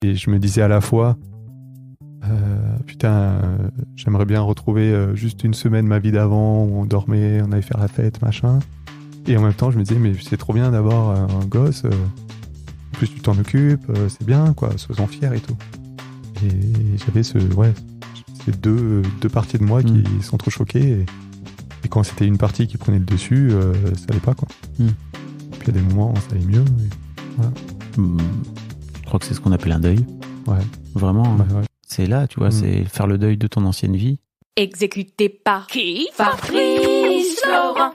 Et je me disais à la fois, j'aimerais bien retrouver juste une semaine de ma vie d'avant où on dormait, on allait faire la fête, machin. Et en même temps, je me disais, mais c'est trop bien d'avoir un gosse. En plus, tu t'en occupes, c'est bien, quoi, sois-en fier et tout. Et j'avais ces deux parties de moi qui sont trop choquées. Et quand c'était une partie qui prenait le dessus, ça allait pas, quoi. Puis il y a des moments où ça allait mieux. Voilà. Je crois que c'est ce qu'on appelle un deuil. Ouais. Vraiment, ouais. C'est là, tu vois, c'est faire le deuil de ton ancienne vie. Exécuté par qui? Fabrice Florent.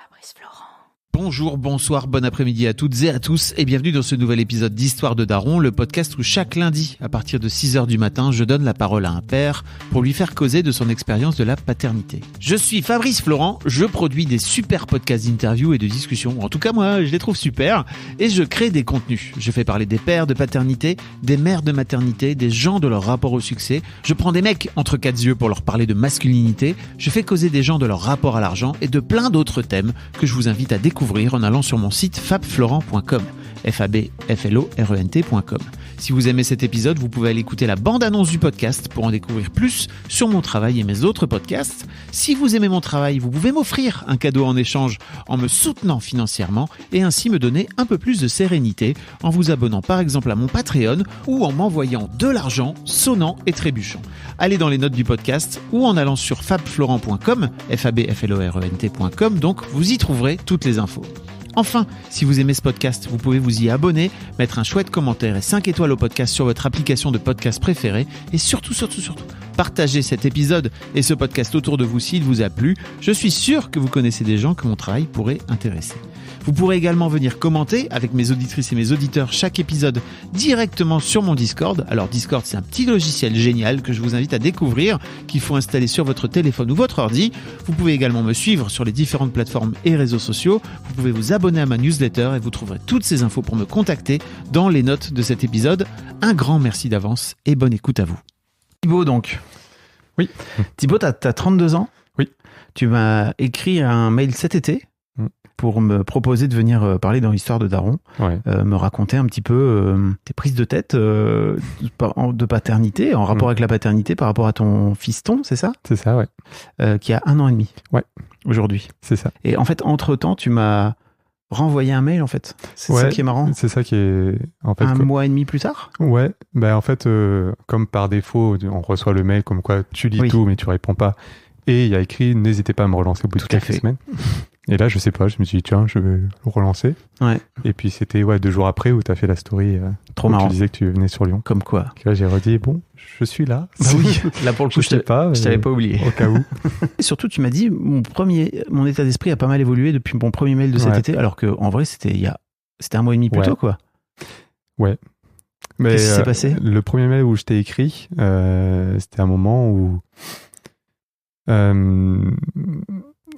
Bonjour, bonsoir, bon après-midi à toutes et à tous et bienvenue dans ce nouvel épisode d'Histoire de Daron, le podcast où chaque lundi, à partir de 6h du matin, je donne la parole à un père pour lui faire causer de son expérience de la paternité. Je suis Fabrice Florent, je produis des super podcasts d'interviews et de discussions, en tout cas moi je les trouve super, et je crée des contenus. Je fais parler des pères de paternité, des mères de maternité, des gens de leur rapport au succès, je prends des mecs entre quatre yeux pour leur parler de masculinité, je fais causer des gens de leur rapport à l'argent et de plein d'autres thèmes que je vous invite à découvrir en allant sur mon site fabflorent.com, fabflorent.com. Si vous aimez cet épisode, vous pouvez aller écouter la bande-annonce du podcast pour en découvrir plus sur mon travail et mes autres podcasts. Si vous aimez mon travail, vous pouvez m'offrir un cadeau en échange en me soutenant financièrement et ainsi me donner un peu plus de sérénité en vous abonnant par exemple à mon Patreon ou en m'envoyant de l'argent sonnant et trébuchant. Allez dans les notes du podcast ou en allant sur fabflorent.com, fabflorent.com, donc vous y trouverez toutes les infos. Enfin, si vous aimez ce podcast, vous pouvez vous y abonner, mettre un chouette commentaire et 5 étoiles au podcast sur votre application de podcast préférée et surtout, partagez cet épisode et ce podcast autour de vous s'il vous a plu. Je suis sûr que vous connaissez des gens que mon travail pourrait intéresser. Vous pourrez également venir commenter avec mes auditrices et mes auditeurs chaque épisode directement sur mon Discord. Alors Discord, c'est un petit logiciel génial que je vous invite à découvrir, qu'il faut installer sur votre téléphone ou votre ordi. Vous pouvez également me suivre sur les différentes plateformes et réseaux sociaux. Vous pouvez vous abonner à ma newsletter et vous trouverez toutes ces infos pour me contacter dans les notes de cet épisode. Un grand merci d'avance et bonne écoute à vous. Thibaut, donc. Oui. Thibaut, t'as 32 ans. Oui. Tu m'as écrit un mail cet été pour me proposer de venir parler dans l'histoire de Daron, me raconter un petit peu tes prises de tête de paternité, en rapport avec la paternité par rapport à ton fiston, c'est ça ? C'est ça, ouais. Qui a 1 an et demi. Ouais. Aujourd'hui. C'est ça. Et en fait, entre-temps, tu m'as renvoyé un mail, en fait. C'est ça qui est marrant. C'est ça qui est... En fait, 1 mois et demi plus tard ? Ouais. Ben, en fait, comme par défaut, on reçoit le mail comme quoi tu lis tout, mais tu réponds pas. Et il y a écrit, n'hésitez pas à me relancer au bout de quelques semaines. Et là, je sais pas, je me suis dit, tiens, je vais le relancer. Ouais. Et puis, c'était 2 jours après où tu as fait la story. Trop marrant. Tu disais que tu venais sur Lyon. Comme quoi. Et là, j'ai redit, bon, je suis là. Bah oui, là pour le coup, je t'avais pas oublié. Au cas où. Et surtout, tu m'as dit, mon état d'esprit a pas mal évolué depuis mon premier mail de cet été, alors qu'en vrai, c'était 1 mois et demi plus tôt, quoi. Ouais. Mais qu'est-ce qui s'est passé ? Le premier mail où je t'ai écrit, c'était un moment où.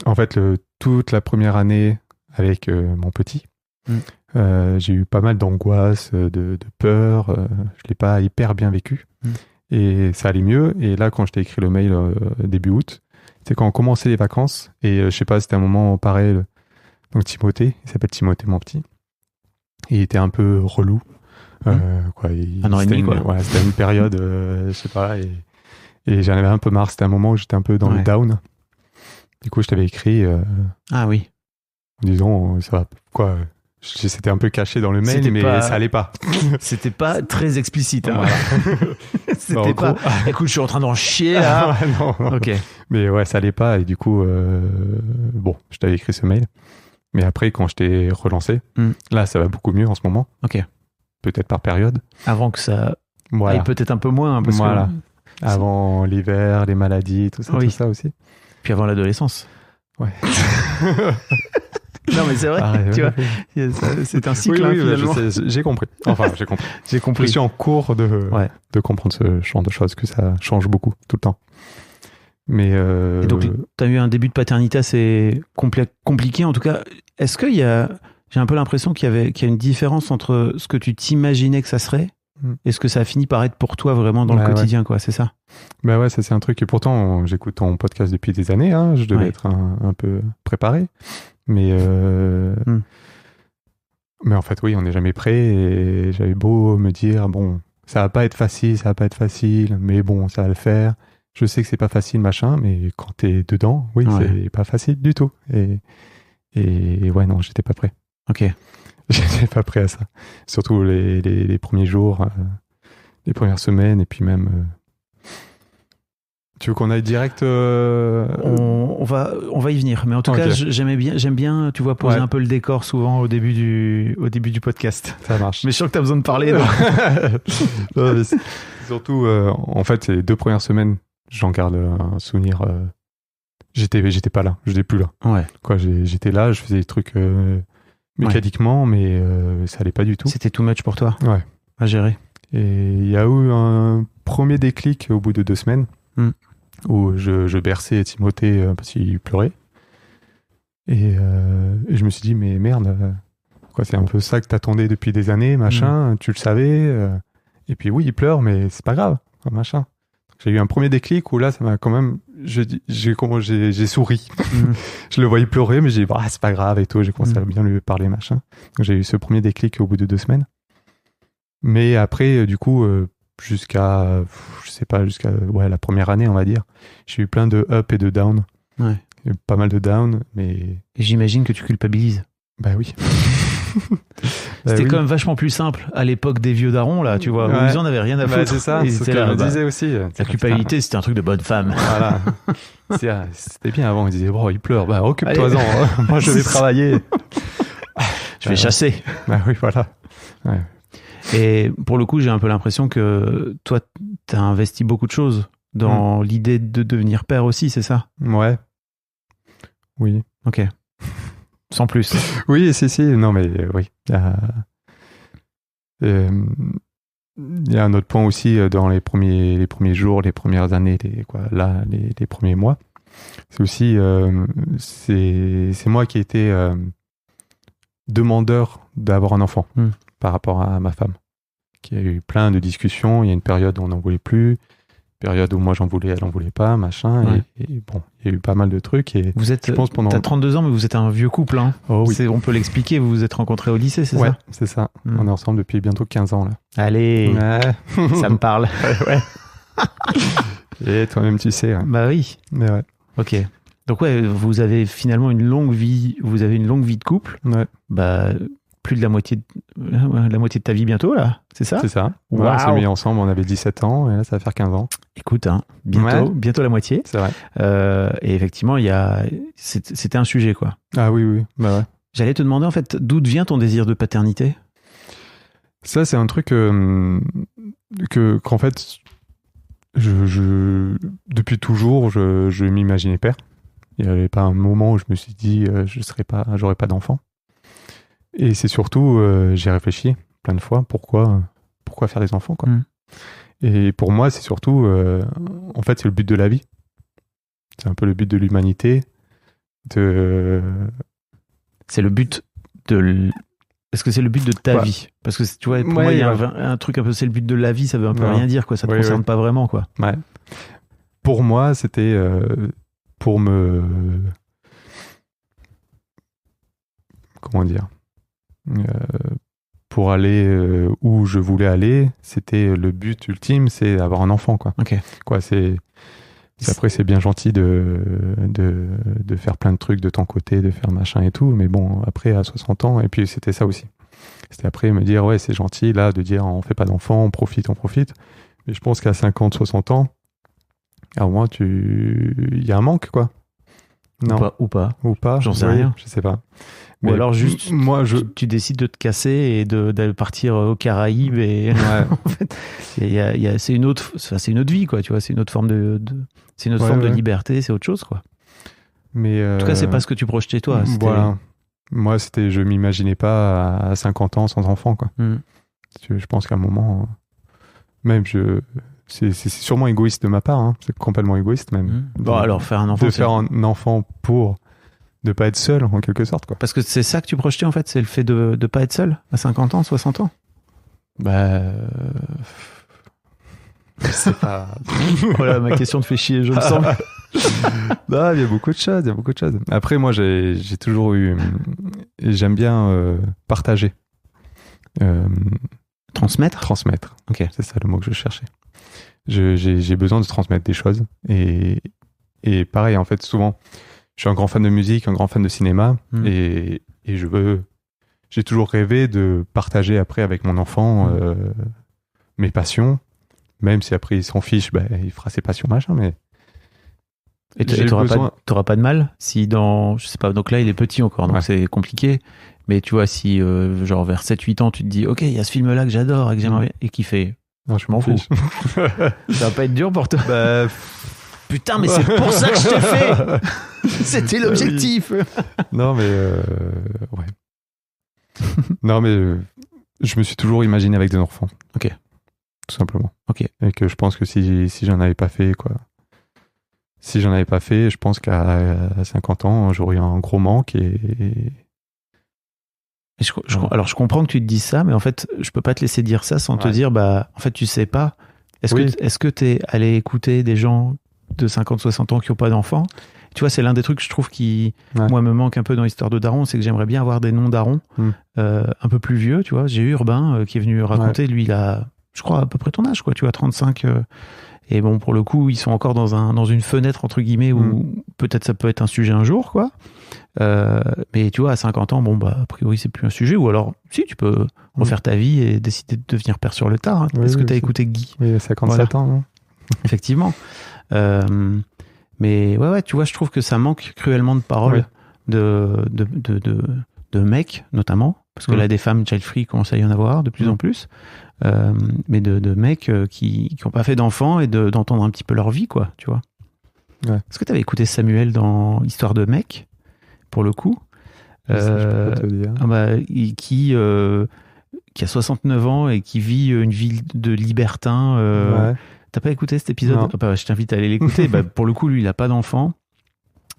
En fait, toute la première année avec mon petit, j'ai eu pas mal d'angoisse, de peur. Je l'ai pas hyper bien vécu. Et ça allait mieux. Et là, quand je t'ai écrit le mail début août, c'est quand on commençait les vacances. Et je sais pas, c'était un moment pareil. Donc Timothée, il s'appelle Timothée, mon petit. Et il était un peu relou. 1 an et demi, quoi. C'était une période, je sais pas. Et j'en avais un peu marre. C'était un moment où j'étais un peu dans le down. Du coup, je t'avais écrit. Ah oui. En disant, ça va, quoi. C'était un peu caché dans le mail, mais ça allait pas. C'était pas très explicite. Hein. Voilà. C'était pas. Écoute, je suis en train d'en chier là. Non. Ok. Mais ouais, ça allait pas. Et du coup, bon, je t'avais écrit ce mail. Mais après, quand je t'ai relancé, là, ça va beaucoup mieux en ce moment. Ok. Peut-être par période. Avant que ça aille peut-être un peu moins. Parce que... Avant l'hiver, les maladies, tout ça aussi. Puis avant l'adolescence. Ouais. Non, mais c'est vrai, tu vois. C'est un cycle, finalement. J'ai compris. Enfin, j'ai compris. Je suis en cours de comprendre ce genre de choses, que ça change beaucoup, tout le temps. Mais Et donc, tu as eu un début de paternité assez compliqué. En tout cas, est-ce qu'il y a... J'ai un peu l'impression qu'il y a une différence entre ce que tu t'imaginais que ça serait et ce que ça a fini par être pour toi vraiment dans le quotidien, quoi, c'est ça ? Bah ouais, ça c'est un truc, et pourtant j'écoute ton podcast depuis des années, hein, je devais être un peu préparé, mais en fait oui, on n'est jamais prêt, et j'avais beau me dire, bon, ça va pas être facile, mais bon, ça va le faire. Je sais que c'est pas facile, machin, mais quand t'es dedans, oui, c'est pas facile du tout. Et ouais, non, j'étais pas prêt. Ok. J'étais pas prêt à ça. Surtout les premiers jours, les premières semaines, et puis même... Tu veux qu'on aille direct on va y venir. Mais en tout cas, j'aime bien, tu vois, poser un peu le décor souvent au début du podcast. Ça marche. Mais je sens que tu as besoin de parler. Non, surtout, en fait, les 2 premières semaines, j'en garde un souvenir. J'étais pas là, j'étais plus là. Ouais. Quoi, j'étais là, je faisais des trucs mécaniquement, mais ça allait pas du tout. C'était too much pour toi. Ouais. À gérer. Et il y a eu un premier déclic au bout de 2 semaines où je berçais Timothée parce qu'il pleurait. Et je me suis dit, mais merde, quoi, c'est un peu ça que t'attendais depuis des années, machin, tu le savais. Et puis oui, il pleure, mais c'est pas grave, machin. J'ai eu un premier déclic où là, ça m'a quand même... J'ai souri. Je le voyais pleurer, mais j'ai dit, c'est pas grave et tout. J'ai commencé à bien lui parler, machin. Donc j'ai eu ce premier déclic au bout de 2 semaines. Mais après, du coup, jusqu'à la première année, on va dire, j'ai eu plein de up et de down. Ouais. Il y a eu pas mal de down, mais... Et j'imagine que tu culpabilises. Bah oui. C'était quand même vachement plus simple à l'époque des vieux darons, là, tu vois. Où ils en avaient rien à foutre. C'est ça, c'est ce que je me disais aussi. La culpabilité, c'était un truc de bonne femme. Voilà. C'était bien avant, ils disaient, il pleure, occupe-toi-en, moi je vais travailler. Je vais chasser. Bah oui, voilà. Ouais. Et pour le coup, j'ai un peu l'impression que toi, t'as investi beaucoup de choses dans l'idée de devenir père aussi, c'est ça? Ouais. Oui. Ok. Sans plus. Oui, si. Non, mais oui. Il y a un autre point aussi dans les premiers jours, les premières années, les premiers mois. C'est aussi, c'est moi qui ai été demandeur d'avoir un enfant par rapport à ma femme. Qui a eu plein de discussions. Il y a une période où on n'en voulait plus. Période où moi j'en voulais, elle en voulait pas, machin. Ouais. Et bon, il y a eu pas mal de trucs. Et vous êtes, t'as 32 ans, mais vous êtes un vieux couple, hein. Oh, oui. On peut l'expliquer, vous vous êtes rencontrés au lycée, c'est ça? Ouais, c'est ça. On est ensemble depuis bientôt 15 ans, là. Allez, ça me parle. Ouais. Et toi-même, tu sais. Hein. Bah oui. Mais ouais. Ok. Donc ouais, vous avez finalement une longue vie de couple. Ouais. Bah, plus de la moitié de ta vie bientôt, là. C'est ça? C'est ça. Wow. Ouais, on s'est mis ensemble, on avait 17 ans, et là, ça va faire 15 ans. Écoute, bientôt la moitié. C'est vrai. Et effectivement, c'était un sujet, quoi. Ah oui. Bah ouais. J'allais te demander, en fait, d'où vient ton désir de paternité? Ça, c'est un truc qu'en fait, depuis toujours, je m'imaginais père. Il n'y avait pas un moment où je me suis dit, j'aurais pas d'enfant. Et c'est surtout, j'ai réfléchi plein de fois, pourquoi faire des enfants, quoi. Et pour moi, c'est surtout, en fait, c'est le but de la vie. C'est un peu le but de l'humanité. C'est le but de... Est-ce que c'est le but de ta vie? Parce que, tu vois, pour moi, il y a un truc un peu, c'est le but de la vie, ça veut un peu rien dire, quoi. Ça te concerne pas vraiment, quoi. Ouais. Pour moi, c'était pour me... Comment dire? Pour aller où je voulais aller, c'était le but ultime, c'est avoir un enfant, quoi. Ok. Quoi, après, c'est bien gentil de faire plein de trucs de ton côté, de faire machin et tout, mais bon, après, à 60 ans, et puis c'était ça aussi. C'était après me dire, ouais, c'est gentil, là, de dire, on fait pas d'enfant, on profite. Mais je pense qu'à 50, 60 ans, au moins, il y a un manque, quoi. Non. Ou pas. J'en sais rien. Je sais pas. Ou alors juste, tu décides de te casser et de partir aux Caraïbes et en fait, c'est une autre vie, quoi. Tu vois, c'est une autre forme de liberté, c'est autre chose, quoi. Mais en tout cas, c'est pas ce que tu projetais, toi. Voilà. Moi, je m'imaginais pas à 50 ans sans enfant, quoi. Je pense qu'à un moment, même c'est sûrement égoïste de ma part, hein. C'est complètement égoïste même. Bon, alors faire un enfant, faire un enfant pour de pas être seul, en quelque sorte, quoi. Parce que c'est ça que tu projetais, en fait, c'est le fait de pas être seul à 50 ans, 60 ans. Bah, c'est pas... Voilà, ma question te fait chier, je me sens. Non, il y a beaucoup de choses. Après, moi, j'ai toujours eu... J'aime bien partager. Transmettre. Ok. C'est ça le mot que je cherchais. J'ai besoin de transmettre des choses. Et Et pareil, en fait, souvent, je suis un grand fan de musique, un grand fan de cinéma, et j'ai toujours rêvé de partager après avec mon enfant mes passions, même si après il s'en fiche, il fera ses passions, machin, mais... Et t'auras pas de mal si je sais pas, donc là il est petit encore, donc c'est compliqué, mais tu vois, si genre vers 7-8 ans tu te dis ok, il y a ce film là que j'adore et que j'aimerais, et qui fait non, je m'en fous. Ça va pas être dur pour toi? Putain, mais c'est pour ça que je t'ai fait. C'était l'objectif. Non mais ouais. Non mais je me suis toujours imaginé avec des enfants. Ok. Tout simplement. Ok. Et que je pense que si j'en avais pas fait, si j'en avais pas fait, je pense qu'à 50 ans, j'aurais eu un gros manque alors je comprends que tu te dises ça, mais en fait, je peux pas te laisser dire ça sans te dire, en fait, tu sais pas. Est-ce que t'es allé écouter des gens de 50-60 ans qui ont pas d'enfants? Tu vois, c'est l'un des trucs que je trouve qui, moi, me manque un peu dans l'histoire de Daron, c'est que j'aimerais bien avoir des noms Daron un peu plus vieux, tu vois. J'ai eu Urbain qui est venu raconter, lui, il a, je crois, à peu près ton âge, quoi, tu vois, 35. Et bon, pour le coup, ils sont encore dans une fenêtre, entre guillemets, où peut-être ça peut être un sujet un jour, quoi. Mais tu vois, à 50 ans, a priori, c'est plus un sujet. Ou alors, si, tu peux refaire ta vie et décider de devenir père sur le tard. Hein. Est-ce que tu as écouté Guy? Oui, 57 ans, non? Effectivement. Mais ouais, tu vois, je trouve que ça manque cruellement de paroles de mecs, notamment. Parce que là, des femmes child-free commencent à y en avoir de plus en plus. Mais de mecs qui n'ont pas fait d'enfants et d'entendre un petit peu leur vie, quoi, tu vois. Ouais. Est-ce que tu avais écouté Samuel dans Histoire de mec, pour le coup, je peux te dire. qui a 69 ans et qui vit une vie de libertin. T'as pas écouté cet épisode? Je t'invite à aller l'écouter. Pour le coup, lui, il a pas d'enfant.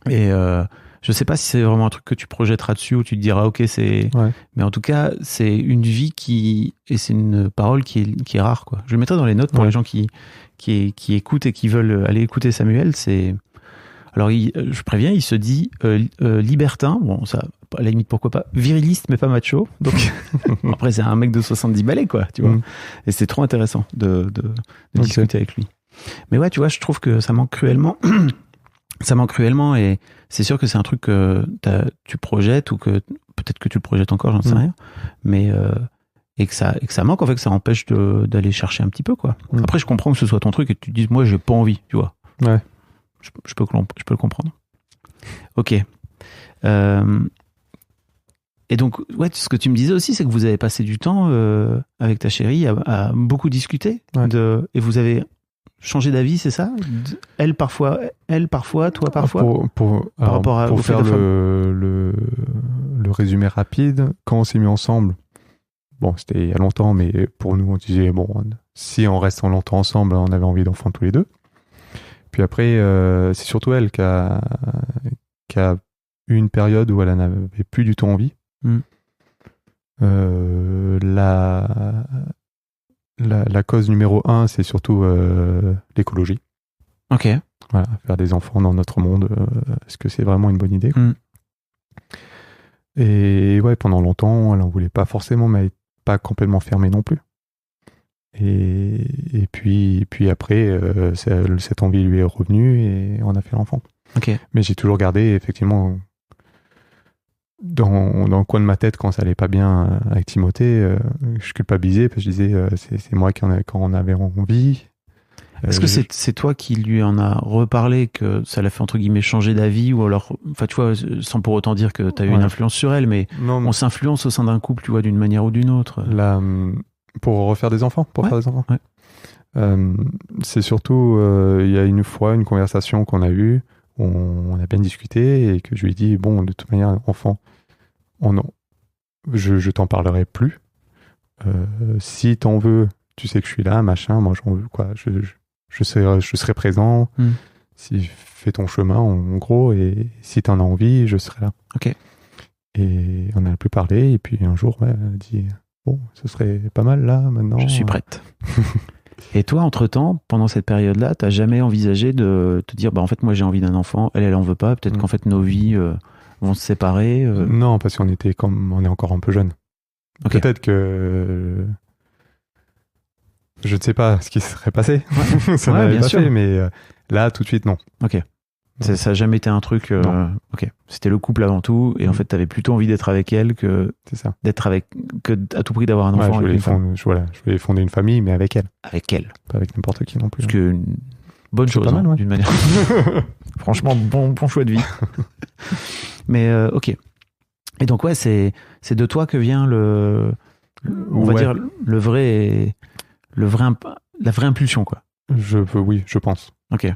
Et je sais pas si c'est vraiment un truc que tu projetteras dessus ou tu te diras ok, c'est... Ouais. Mais en tout cas, c'est une vie et c'est une parole qui est rare, quoi. Je le mettrai dans les notes pour les gens qui écoutent et qui veulent aller écouter Samuel. Alors, je préviens, il se dit libertin. Bon, ça, à la limite, pourquoi pas. Viriliste, mais pas macho. Donc, après, c'est un mec de 70 balais, quoi, tu vois. Et c'est trop intéressant de discuter avec lui. Mais ouais, tu vois, je trouve que ça manque cruellement. Ça manque cruellement, et c'est sûr que c'est un truc que tu projettes, ou que peut-être que tu le projettes encore, j'en sais rien. Mais et que ça manque, en fait, que ça empêche d'aller chercher un petit peu, quoi. Après, je comprends que ce soit ton truc et que tu te dises, moi, j'ai pas envie, tu vois. Ouais. Je peux le comprendre. Ok. Et donc, ouais, ce que tu me disais aussi, c'est que vous avez passé du temps avec ta chérie à beaucoup discuter. Et vous avez changé d'avis, c'est ça? Elle parfois, toi parfois? Pour faire le résumé rapide, quand on s'est mis ensemble, bon, c'était il y a longtemps, mais pour nous, on disait, bon, si on reste longtemps ensemble, on avait envie d'enfants tous les deux. Puis après, c'est surtout elle qui a eu une période où elle n'avait plus du tout envie. La cause numéro 1, c'est surtout l'écologie. Ok. Voilà, faire des enfants dans notre monde, est-ce que c'est vraiment une bonne idée, quoi. Et ouais, pendant longtemps, elle n'en voulait pas forcément, mais elle n'est pas complètement fermée non plus. Et puis après, cette envie lui est revenue et on a fait l'enfant. Okay. Mais j'ai toujours gardé, effectivement, dans le coin de ma tête, quand ça allait pas bien avec Timothée, je culpabilisais parce que je disais, c'est moi quand on avait envie. Est-ce que c'est toi qui lui en a reparlé, que ça l'a fait entre guillemets changer d'avis, ou alors, enfin tu vois, sans pour autant dire que tu as eu une influence sur elle, mais on s'influence au sein d'un couple, tu vois, d'une manière ou d'une autre. Pour refaire des enfants, faire des enfants. C'est surtout, il y a une fois une conversation qu'on a eue, où on a bien discuté et que je lui ai dit, bon, de toute manière, enfant, je t'en parlerai plus. Si t'en veux, tu sais que je suis là, machin, moi j'en veux, quoi. Je serai présent. Fais ton chemin, en gros, et si t'en as envie, je serai là. Ok. Et on n'a plus parlé, et puis un jour, elle a dit, bon, ce serait pas mal là, maintenant. Je suis prête. Et toi, entre-temps, pendant cette période-là, t'as jamais envisagé de te dire, en fait, moi j'ai envie d'un enfant, elle en veut pas, peut-être qu'en fait nos vies vont se séparer Non, parce qu'on est encore un peu jeunes. Okay. Peut-être que Je ne sais pas ce qui se serait passé. Ouais. Ça m'avait pas fait, mais là, tout de suite, non. Ok. Ça n'a jamais été un truc... ok. C'était le couple avant tout, et en fait, tu avais plutôt envie d'être avec elle que à tout prix d'avoir un enfant. Je voulais fonder une famille, mais avec elle. Avec elle. Pas avec n'importe qui non plus. Parce que bonne chose, mal, ouais. d'une manière. Franchement, bon choix de vie. Mais ok. Et donc, ouais, c'est de toi que vient on va dire la vraie impulsion, quoi. Oui, je pense. Ok.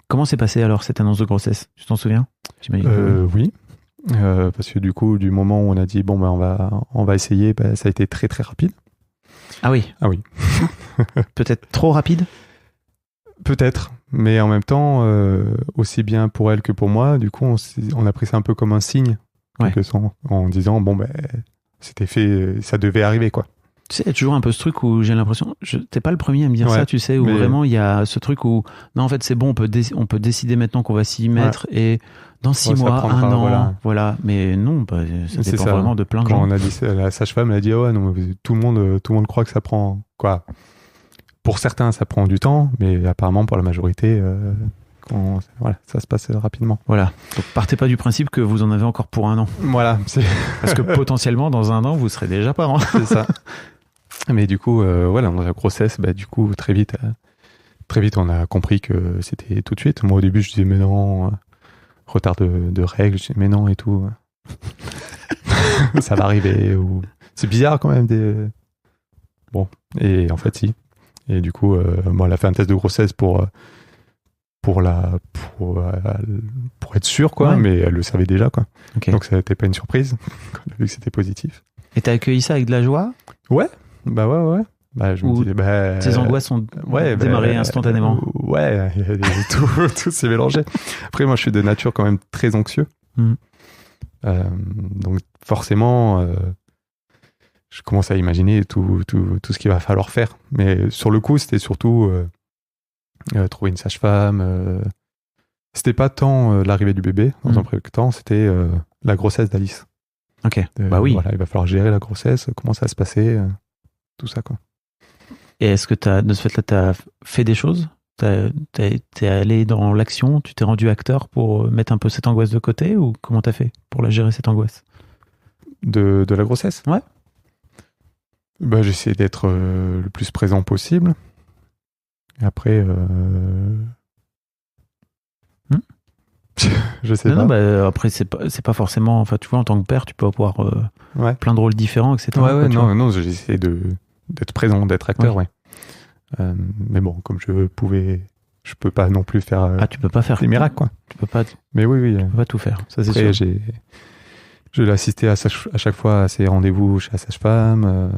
Comment s'est passée alors cette annonce de grossesse? Tu t'en souviens? Oui. Parce que du coup, du moment où on a dit bon on va essayer, ça a été très très rapide. Ah oui. Peut-être trop rapide? Peut-être, mais en même temps, aussi bien pour elle que pour moi, du coup, on a pris ça un peu comme un signe, en disant c'était fait, ça devait arriver, quoi. Tu sais, il y a toujours un peu ce truc où j'ai l'impression, t'es pas le premier à me dire ça, tu sais, où vraiment il y a ce truc où, non, en fait, c'est bon, on peut décider maintenant qu'on va s'y mettre et dans 6 mois, un an, voilà. Mais non, ça dépend vraiment de plein de gens. Quand on a dit ça, la sage-femme, elle a dit, non, tout le monde croit que ça prend, quoi. Pour certains, ça prend du temps, mais apparemment, pour la majorité, ça se passe rapidement. Voilà. Donc, partez pas du principe que vous en avez encore pour 1 an. Voilà. Parce que potentiellement, dans 1 an, vous serez déjà parent. C'est ça. Mais du coup, dans la grossesse, du coup, très vite, on a compris que c'était tout de suite. Moi, au début, je disais, mais non, retard de règles. Je disais, mais non, et tout. Ça va arriver. C'est bizarre quand même. Bon, et en fait, si. Et du coup, elle a fait un test de grossesse pour être sûre, quoi, mais elle le savait déjà, quoi. Okay. Donc, ça n'était pas une surprise, quand elle a vu que c'était positif. Et t'as accueilli ça avec de la joie? Ouais. Ouais. Je me disais, tes angoisses ont démarré instantanément. Ouais, tout s'est mélangé. Après, moi, je suis de nature quand même très anxieux. Donc, forcément, je commence à imaginer tout ce qu'il va falloir faire. Mais sur le coup, c'était surtout trouver une sage-femme. C'était pas tant l'arrivée du bébé, dans un premier temps, c'était la grossesse d'Alice. Ok, oui. Voilà, il va falloir gérer la grossesse, comment ça va se passer, tout ça, quoi. Et est-ce que de ce fait-là, tu as fait des choses? T'es allé dans l'action? Tu t'es rendu acteur pour mettre un peu cette angoisse de côté? Ou comment t'as fait pour la gérer, cette angoisse? De la grossesse? Ouais. J'ai essayé d'être le plus présent possible. Et après... Je sais pas. Non, après, c'est pas forcément... Enfin, tu vois, en tant que père, tu peux avoir plein de rôles différents, etc. Non, j'ai essayé d'être présent, d'être acteur, ouais. Mais bon, comme je peux pas non plus faire tu peux pas faire des miracles, quoi. Tu peux pas. Mais oui. Tu peux pas tout faire, ça c'est après, sûr. Je l'ai assisté à chaque fois à ses rendez-vous chez la sage-femme,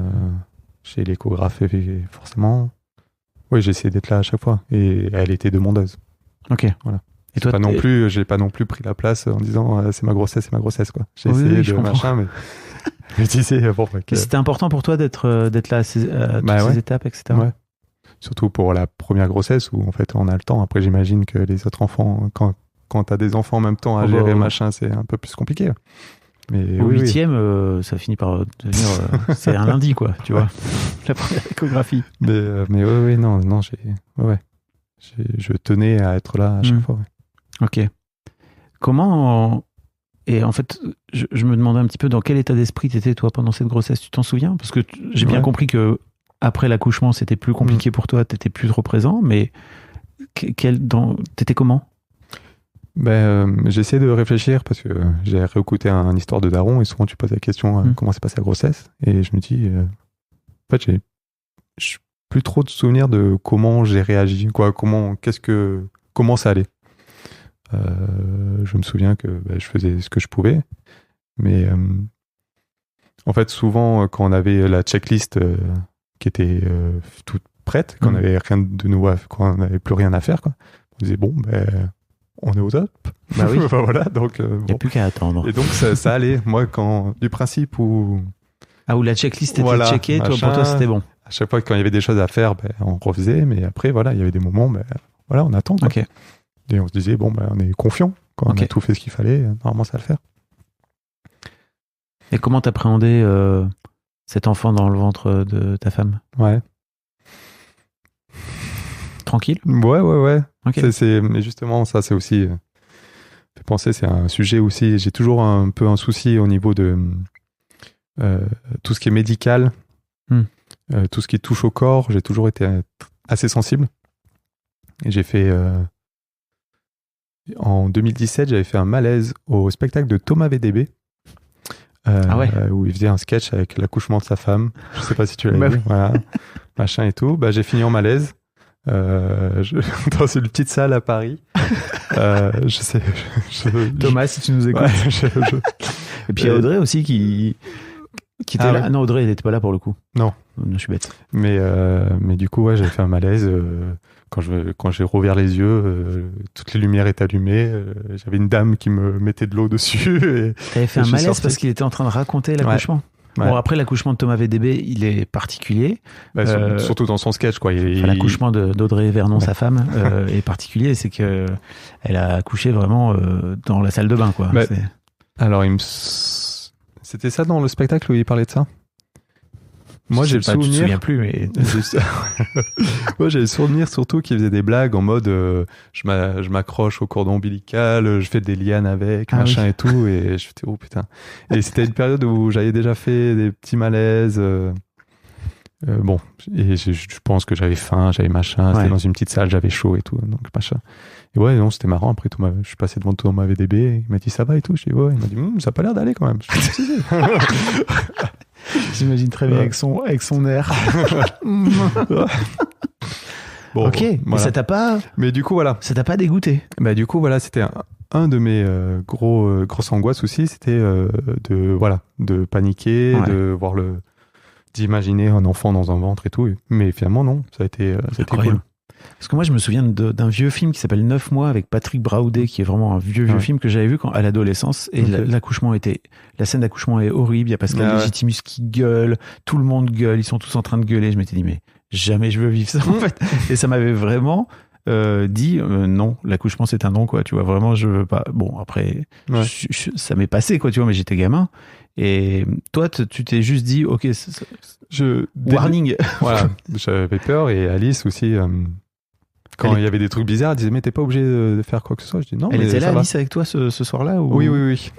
chez l'échographe, forcément. Oui, j'ai essayé d'être là à chaque fois. Et elle était demandeuse. Ok. Voilà. Et toi, j'ai pas non plus pris la place en disant c'est ma grossesse, quoi. J'ai essayé de machin, mais je disais C'était important pour toi d'être là à toutes ces étapes, etc. Ouais. Surtout pour la première grossesse où en fait on a le temps. Après, j'imagine que les autres enfants, quand t'as des enfants en même temps à gérer, machin, c'est un peu plus compliqué. Mais au 8e, ça finit par devenir c'est un lundi, quoi, tu vois. La première échographie. Mais non, je tenais à être là à chaque fois. Ouais. Ok. Comment... Et en fait, je me demandais un petit peu dans quel état d'esprit t'étais, toi, pendant cette grossesse. Tu t'en souviens? Parce que j'ai bien compris que après l'accouchement, c'était plus compliqué pour toi, t'étais plus trop présent, mais t'étais comment? J'ai essayé de réfléchir parce que j'ai réécouté une histoire de daron et souvent tu poses la question comment s'est passée la grossesse, et je me dis en fait j'ai plus trop de souvenirs de comment j'ai réagi, quoi, comment ça allait. Je me souviens que je faisais ce que je pouvais, mais en fait souvent quand on avait la checklist qui était toute prête, qu'on n'avait rien de nouveau, qu'on n'avait plus rien à faire, quoi, on disait on est au top. Bah oui. Voilà, donc il n'y a plus qu'à attendre. Et donc ça allait. Moi, du principe où où la checklist était checkée, pour toi c'était bon. À chaque fois quand il y avait des choses à faire, on refaisait, mais après il y avait des moments, on attend, quoi. Okay. Et on se disait on est confiant, quand on a tout fait ce qu'il fallait, normalement ça va le faire. Et comment t'appréhendais cet enfant dans le ventre de ta femme? Ouais. tranquille. Ouais. Okay. Mais justement, ça, c'est aussi... fait penser, c'est un sujet aussi... J'ai toujours un peu un souci au niveau de tout ce qui est médical, tout ce qui touche au corps. J'ai toujours été assez sensible. Et j'ai fait... en 2017, j'avais fait un malaise au spectacle de Thomas VDB. Où il faisait un sketch avec l'accouchement de sa femme. Je sais pas si tu l'as vu. Voilà. Machin et tout. J'ai fini en malaise. Dans une petite salle à Paris. Thomas, si tu nous écoutes. Ouais, Et puis il y a Audrey aussi qui était là. Ouais. Non, Audrey, elle n'était pas là pour le coup. Non, je suis bête. Mais du coup, j'avais fait un malaise. Quand j'ai rouvert les yeux, toutes les lumières étaient allumées. J'avais une dame qui me mettait de l'eau dessus. T'avais fait un malaise parce qu'il était en train de raconter l'accouchement. Ouais. Bon, après, l'accouchement de Thomas VDB, il est particulier. Surtout dans son sketch, quoi. L'accouchement d'Audrey Vernon, sa femme, est particulier. C'est que elle a accouché vraiment dans la salle de bain, quoi. Alors, c'était ça dans le spectacle où il parlait de ça? Moi, j'ai le souvenir. Je me souviens plus, mais. Moi, j'ai le souvenir surtout qu'il faisait des blagues en mode je m'accroche au cordon ombilical, je fais des lianes avec, machin et tout. Et je fais, oh putain. Et c'était une période où j'avais déjà fait des petits malaises. Bon, et je pense que j'avais faim, j'avais machin. C'était dans une petite salle, j'avais chaud et tout. Donc, machin. Et ouais, non, c'était marrant. Après, je suis passé devant Thomas VDB. Il m'a dit ça va et tout. Je dis ouais. Il m'a dit ça a pas l'air d'aller quand même. J'imagine très bien avec son air. Bon, ok, voilà. Mais ça t'a pas. Mais du coup, voilà. Ça t'a pas dégoûté? Du coup, voilà, c'était un de mes grosses angoisses aussi. C'était de paniquer, de voir d'imaginer un enfant dans un ventre et tout. Mais finalement, non. Ça a été cool. Parce que moi, je me souviens d'un vieux film qui s'appelle 9 mois avec Patrick Braoudet, qui est vraiment un vieux film que j'avais vu à l'adolescence. Et la scène d'accouchement est horrible. Il y a Pascal Légitimus qui gueule. Tout le monde gueule. Ils sont tous en train de gueuler. Je m'étais dit, mais jamais je veux vivre ça, en fait. Et ça m'avait vraiment dit, non, l'accouchement, c'est un non, quoi. Tu vois, vraiment, je veux pas. Bon, après, ça m'est passé, quoi, tu vois, mais j'étais gamin. Et toi, tu t'es juste dit, ok, warning. Voilà, j'avais peur. Et Alice aussi. Quand il y avait des trucs bizarres, elle disait mais t'es pas obligé de faire quoi que ce soit. Je dis non. Elle était là, Alice, avec toi ce soir-là ou... Oui. Oui.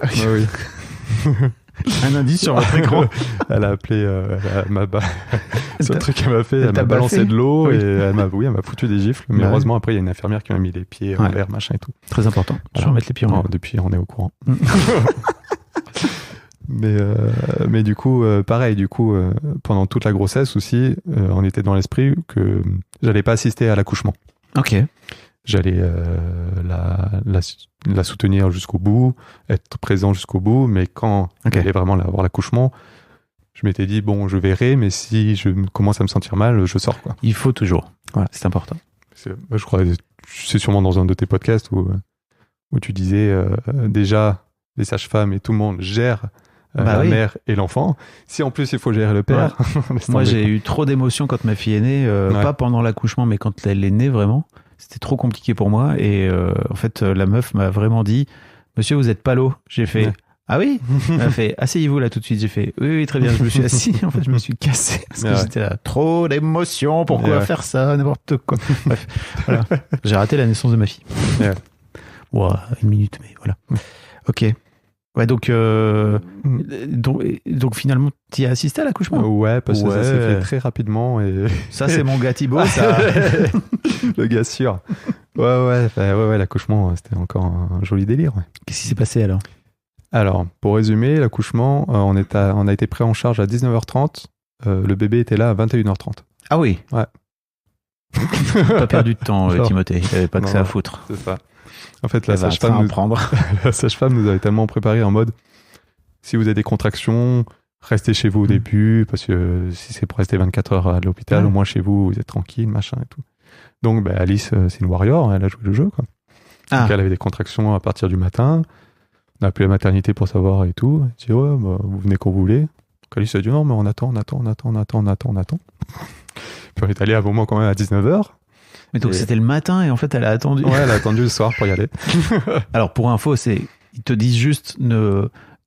Un indice sur votre écran. Elle a appelé c'est un truc qu'elle m'a fait. Elle m'a balancé de l'eau et elle m'a foutu des gifles. Mais heureusement après il y a une infirmière qui m'a mis les pieds en l'air, machin et tout. Très important. Je vais remettre les pieds en l'air. Depuis on est au courant. Mais du coup, pareil, pendant toute la grossesse aussi, on était dans l'esprit que j'allais pas assister à l'accouchement. Ok. J'allais la soutenir jusqu'au bout, être présent jusqu'au bout, mais quand j'allais vraiment avoir l'accouchement, je m'étais dit, bon, je verrai, mais si je commence à me sentir mal, je sors, quoi. Il faut toujours. Voilà, c'est important. Je crois, c'est sûrement dans un de tes podcasts où tu disais, déjà, les sages-femmes et tout le monde gèrent la mère et l'enfant. Si en plus il faut gérer le père. Ouais. Moi j'ai eu trop d'émotions quand ma fille est née, pas pendant l'accouchement, mais quand elle est née vraiment. C'était trop compliqué pour moi. Et en fait, la meuf m'a vraiment dit, monsieur, vous êtes palo. J'ai fait, ah oui? Elle a fait, asseyez-vous là tout de suite. J'ai fait, oui, très bien. Je me suis assis. En fait, je me suis cassé parce que j'étais là, trop d'émotions. Pourquoi faire ça? N'importe quoi. Bref, voilà. J'ai raté la naissance de ma fille. Ouah, 1 minute, mais voilà. Ok. Ouais, donc finalement, tu y as assisté à l'accouchement? Ouais, parce que ça s'est fait très rapidement. Et... Ça, c'est mon gars Thibaut, ça. Le gars sûr. Ouais, l'accouchement, c'était encore un joli délire. Ouais. Qu'est-ce qui s'est passé alors? Alors, pour résumer, l'accouchement, on a été pris en charge à 19h30. Le bébé était là à 21h30. Ah oui? Ouais. Pas perdu de temps, Timothée. Il n'y avait pas que ça à foutre. C'est ça. En fait, la sage-femme nous avait tellement préparé en mode si vous avez des contractions, restez chez vous au début, parce que si c'est pour rester 24 heures à l'hôpital, au moins chez vous, vous êtes tranquille, machin et tout. Donc, Alice, c'est une warrior, elle a joué le jeu, quoi. Donc, elle avait des contractions à partir du matin. On a appelé la maternité pour savoir et tout. Elle dit, vous venez quand vous voulez. Donc, Alice a dit, non, mais on attend. Puis on est allé à un moment quand même à 19h. Mais donc c'était le matin et en fait elle a attendu. Ouais, elle a attendu le soir pour y aller. Alors pour info, ils te disent juste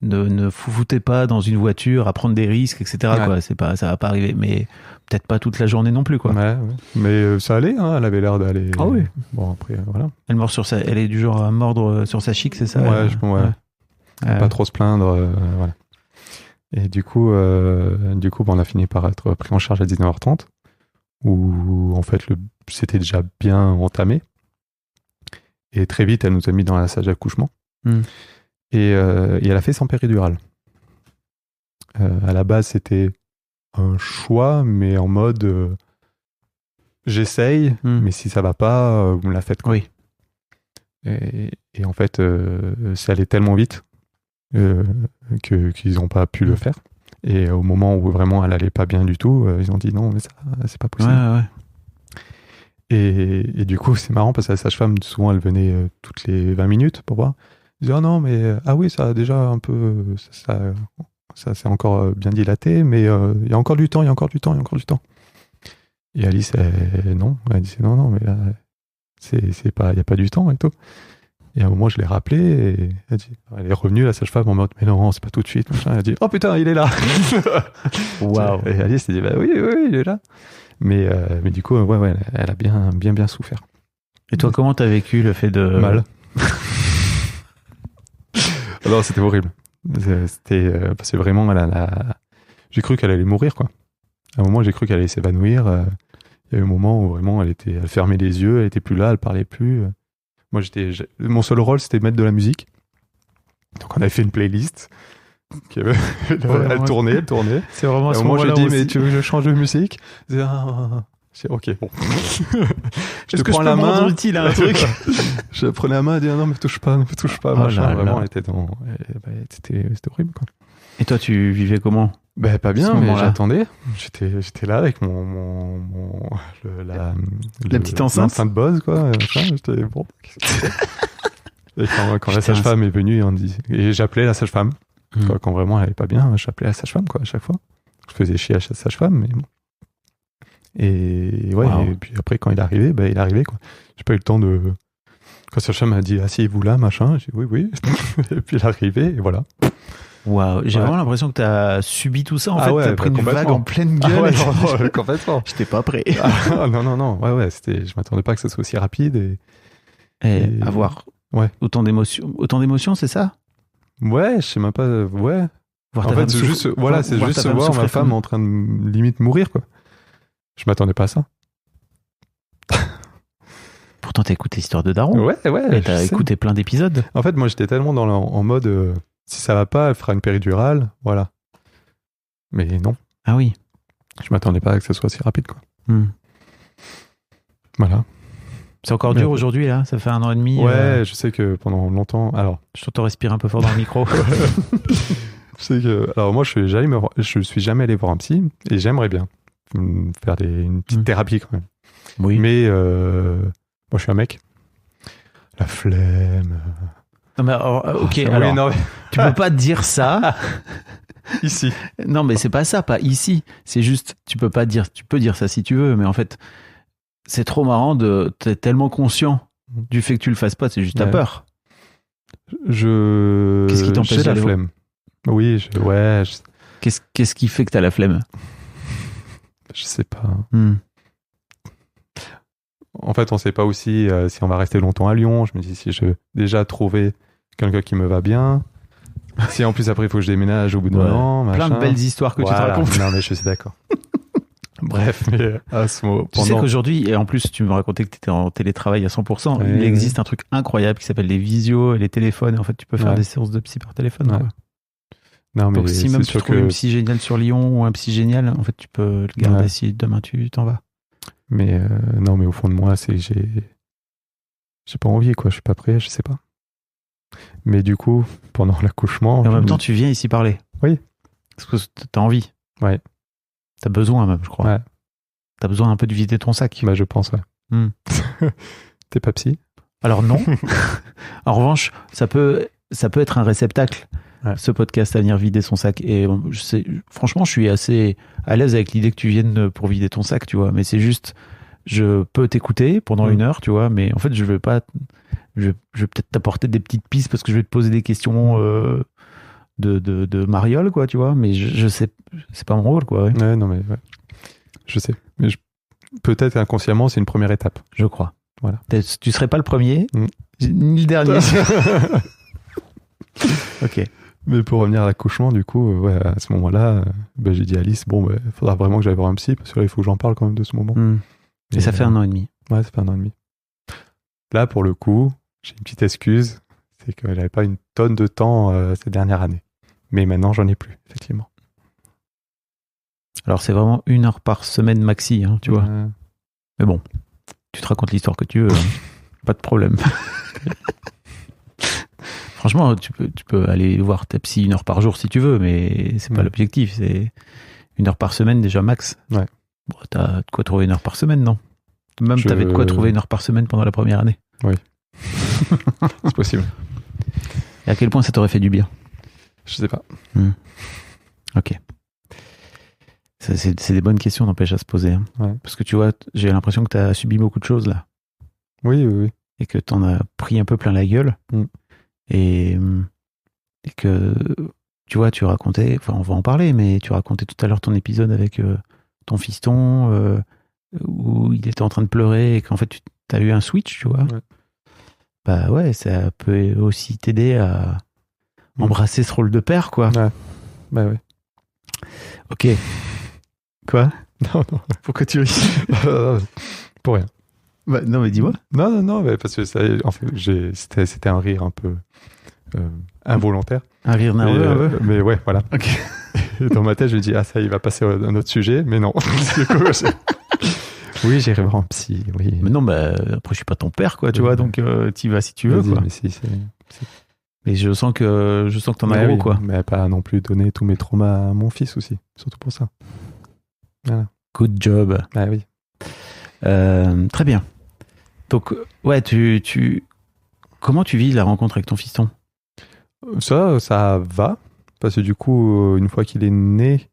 ne foutez pas dans une voiture à prendre des risques, etc. Quoi. Ça va pas arriver, mais peut-être pas toute la journée non plus, quoi. Ouais. Mais ça allait, hein, elle avait l'air d'aller. Ah oui. Bon, après, voilà. Elle est du genre à mordre sur sa chic, c'est ça? Ouais. Pas trop se plaindre, voilà. Et du coup, on a fini par être pris en charge à 19h30, où en fait, c'était déjà bien entamé. Et très vite, elle nous a mis dans la salle d'accouchement. Et elle a fait sans péridurale. À la base, c'était un choix, mais en mode j'essaye, mais si ça va pas, vous me la faites, quoi. Oui. Et en fait, c'est allé tellement vite qu'ils n'ont pas pu le faire. Et au moment où vraiment elle allait pas bien du tout, ils ont dit non, mais ça, c'est pas possible. Ouais. Et du coup, c'est marrant parce que la sage-femme, souvent, elle venait toutes les 20 minutes pour voir. Elle disait, non, mais oui, ça a déjà un peu. Ça s'est encore bien dilaté, mais il y a encore du temps. Et Alice, elle disait, non, mais là, c'est pas, il n'y a pas du temps et tout. Et à un moment, je l'ai rappelé et elle est revenue, la sage-femme, en mode, mais non, c'est pas tout de suite. Machin. Elle a dit, oh putain, il est là. Waouh. Et Alice s'est dit, bah oui, il est là. Mais du coup, elle a bien souffert. Et toi, comment t'as vécu le fait de... Mal. Alors, c'était horrible. Parce que vraiment, j'ai cru qu'elle allait mourir, quoi. À un moment, j'ai cru qu'elle allait s'évanouir. Il y a eu un moment où vraiment, elle fermait les yeux, elle était plus là, elle parlait plus. Moi, mon seul rôle, c'était de mettre de la musique. Donc, on avait fait une playlist. Elle tournait. C'est vraiment à ce moment, moment-là j'ai dit, aussi. mais tu veux que je change de musique? J'ai dit, ok, bon. Est-ce que je peux me rendre utile à un truc? Je prenais la main et disais, non, mais touche pas, machin. Vraiment, elle était c'était horrible, quoi. Et toi, tu vivais comment? Pas bien, mais j'attendais. J'étais là avec la petite enceinte. L'enceinte Bose, quoi. J'étais bon. Et quand la sage-femme est venue, et j'appelais la sage-femme. Quand vraiment elle allait pas bien, j'appelais la sage-femme, quoi, à chaque fois. Je faisais chier à la sage-femme, mais bon. Et puis après, quand il est arrivé, il est arrivé, quoi. J'ai pas eu le temps de. Quand la sage-femme m'a dit, asseyez-vous là, machin, j'ai dit oui. Et puis il est arrivé, et voilà. Waouh, j'ai vraiment l'impression que t'as subi tout ça, en fait. T'as pris une vague en pleine gueule. Complètement. J'étais pas prêt. Non. Ouais, je m'attendais pas que ça soit aussi rapide. Et avoir autant d'émotions, c'est ça? Ouais, je sais même pas. Ouais. En fait, c'est juste voir ma femme en train de limite mourir, quoi. Je m'attendais pas à ça. Pourtant, t'as écouté Histoire de Daron. Ouais. Et t'as écouté plein d'épisodes. En fait, moi, j'étais tellement en mode si ça va pas, elle fera une péridurale, voilà. Mais non. Ah oui. Je m'attendais pas à que ça soit si rapide, quoi. Voilà. C'est encore dur aujourd'hui, là? Ça fait 1 an et demi. Ouais, je sais que pendant longtemps. Alors. Je t'entends respirer un peu fort dans le micro. Je sais que. Alors, moi, je suis jamais allé voir un psy et j'aimerais bien faire une petite thérapie quand même. Oui. Mais moi, je suis un mec. La flemme. Non, mais ok, alors. Non, mais... tu peux pas dire ça. Ici. Non, mais c'est pas ça, pas ici. C'est juste, tu peux dire ça si tu veux, mais en fait, c'est trop marrant t'es tellement conscient du fait que tu le fasses pas, c'est juste ta peur. Qu'est-ce qui t'empêche la flemme? Oui, Qu'est-ce qui fait que t'as la flemme? Je sais pas. En fait, on sait pas aussi si on va rester longtemps à Lyon. Je me dis si je déjà trouvé quelqu'un qui me va bien. Si en plus après il faut que je déménage au bout d'un an. Plein de belles histoires que tu te racontes. Non mais je suis d'accord. Bref, mais à ce moment. Tu sais qu'aujourd'hui, et en plus tu me racontais que tu étais en télétravail à 100%, il existe un truc incroyable qui s'appelle les visios et les téléphones. Et en fait, tu peux faire des séances de psy par téléphone. Quoi. Non, mais donc si même tu trouves une psy géniale sur Lyon ou un psy génial, en fait tu peux le garder si demain tu t'en vas. Mais non, mais au fond de moi, j'ai pas envie, quoi. Je suis pas prêt, je sais pas. Mais du coup, pendant l'accouchement... Et en même temps, tu viens ici parler. Oui. Parce que t'as envie. Ouais. T'as besoin même, je crois. Ouais. T'as besoin un peu de vider ton sac. Bah, je pense, ouais. T'es pas psy? Alors non. En revanche, ça peut être un réceptacle, ce podcast, à venir vider son sac. Et franchement, je suis assez à l'aise avec l'idée que tu viennes pour vider ton sac, tu vois. Mais c'est juste, je peux t'écouter pendant 1 heure, tu vois. Mais en fait, je vais peut-être t'apporter des petites pistes parce que je vais te poser des questions de mariole, quoi, tu vois, mais je sais, c'est pas mon rôle, quoi. Ouais, non, mais je sais. Mais peut-être inconsciemment, c'est une première étape. Je crois. Voilà. Tu serais pas le premier, ni le dernier. Ok. Mais pour revenir à l'accouchement, du coup, à ce moment-là, j'ai dit à Alice, faudra vraiment que j'aille voir un psy, parce que là, il faut que j'en parle quand même de ce moment. Et ça fait 1 an et demi. Ouais, ça fait 1 an et demi. Là, pour le coup, j'ai une petite excuse, c'est qu'elle n'avait pas une tonne de temps ces dernières années. Mais maintenant, j'en ai plus, effectivement. Alors, c'est vraiment 1 heure par semaine maxi, hein, tu vois. Mais bon, tu te racontes l'histoire que tu veux, pas de problème. Franchement, tu peux aller voir ta psy 1 heure par jour si tu veux, mais c'est pas l'objectif. C'est 1 heure par semaine déjà max. Ouais. Bon, t'as de quoi trouver 1 heure par semaine, non? Même t'avais de quoi trouver 1 heure par semaine pendant la première année. Oui. C'est possible. Et à quel point ça t'aurait fait du bien? Je sais pas. Ok. C'est des bonnes questions, n'empêche, à se poser. Hein. Ouais. Parce que tu vois, j'ai l'impression que t'as subi beaucoup de choses là. Oui. Et que t'en as pris un peu plein la gueule. Et que, tu vois, tu racontais, enfin on va en parler, mais tu racontais tout à l'heure ton épisode avec ton fiston où il était en train de pleurer et qu'en fait tu as eu un switch, tu vois. Ouais. Bah ouais, ça peut aussi t'aider à embrasser ce rôle de père, quoi. Ouais. Bah ouais. Ok. Quoi? Non. Pourquoi tu ris? Pour rien. Bah, non, mais dis-moi. Non, parce que ça, en fait, c'était un rire un peu involontaire. Un rire nerveux, un peu. Mais ouais, voilà. Ok. Et dans ma tête, je me dis, ça, il va passer à un autre sujet, mais non. Oui, j'irai voir un psy, oui. Mais non, bah, après, je suis pas ton père, quoi, tu vois, donc t'y vas si tu veux, quoi. Mais si, Mais je sens que t'en as gros, quoi. Mais pas non plus donner tous mes traumas à mon fils aussi, surtout pour ça. Voilà. Good job. Ah oui. Très bien. Donc, ouais, comment tu vis la rencontre avec ton fiston? Ça va, parce que du coup, une fois qu'il est né,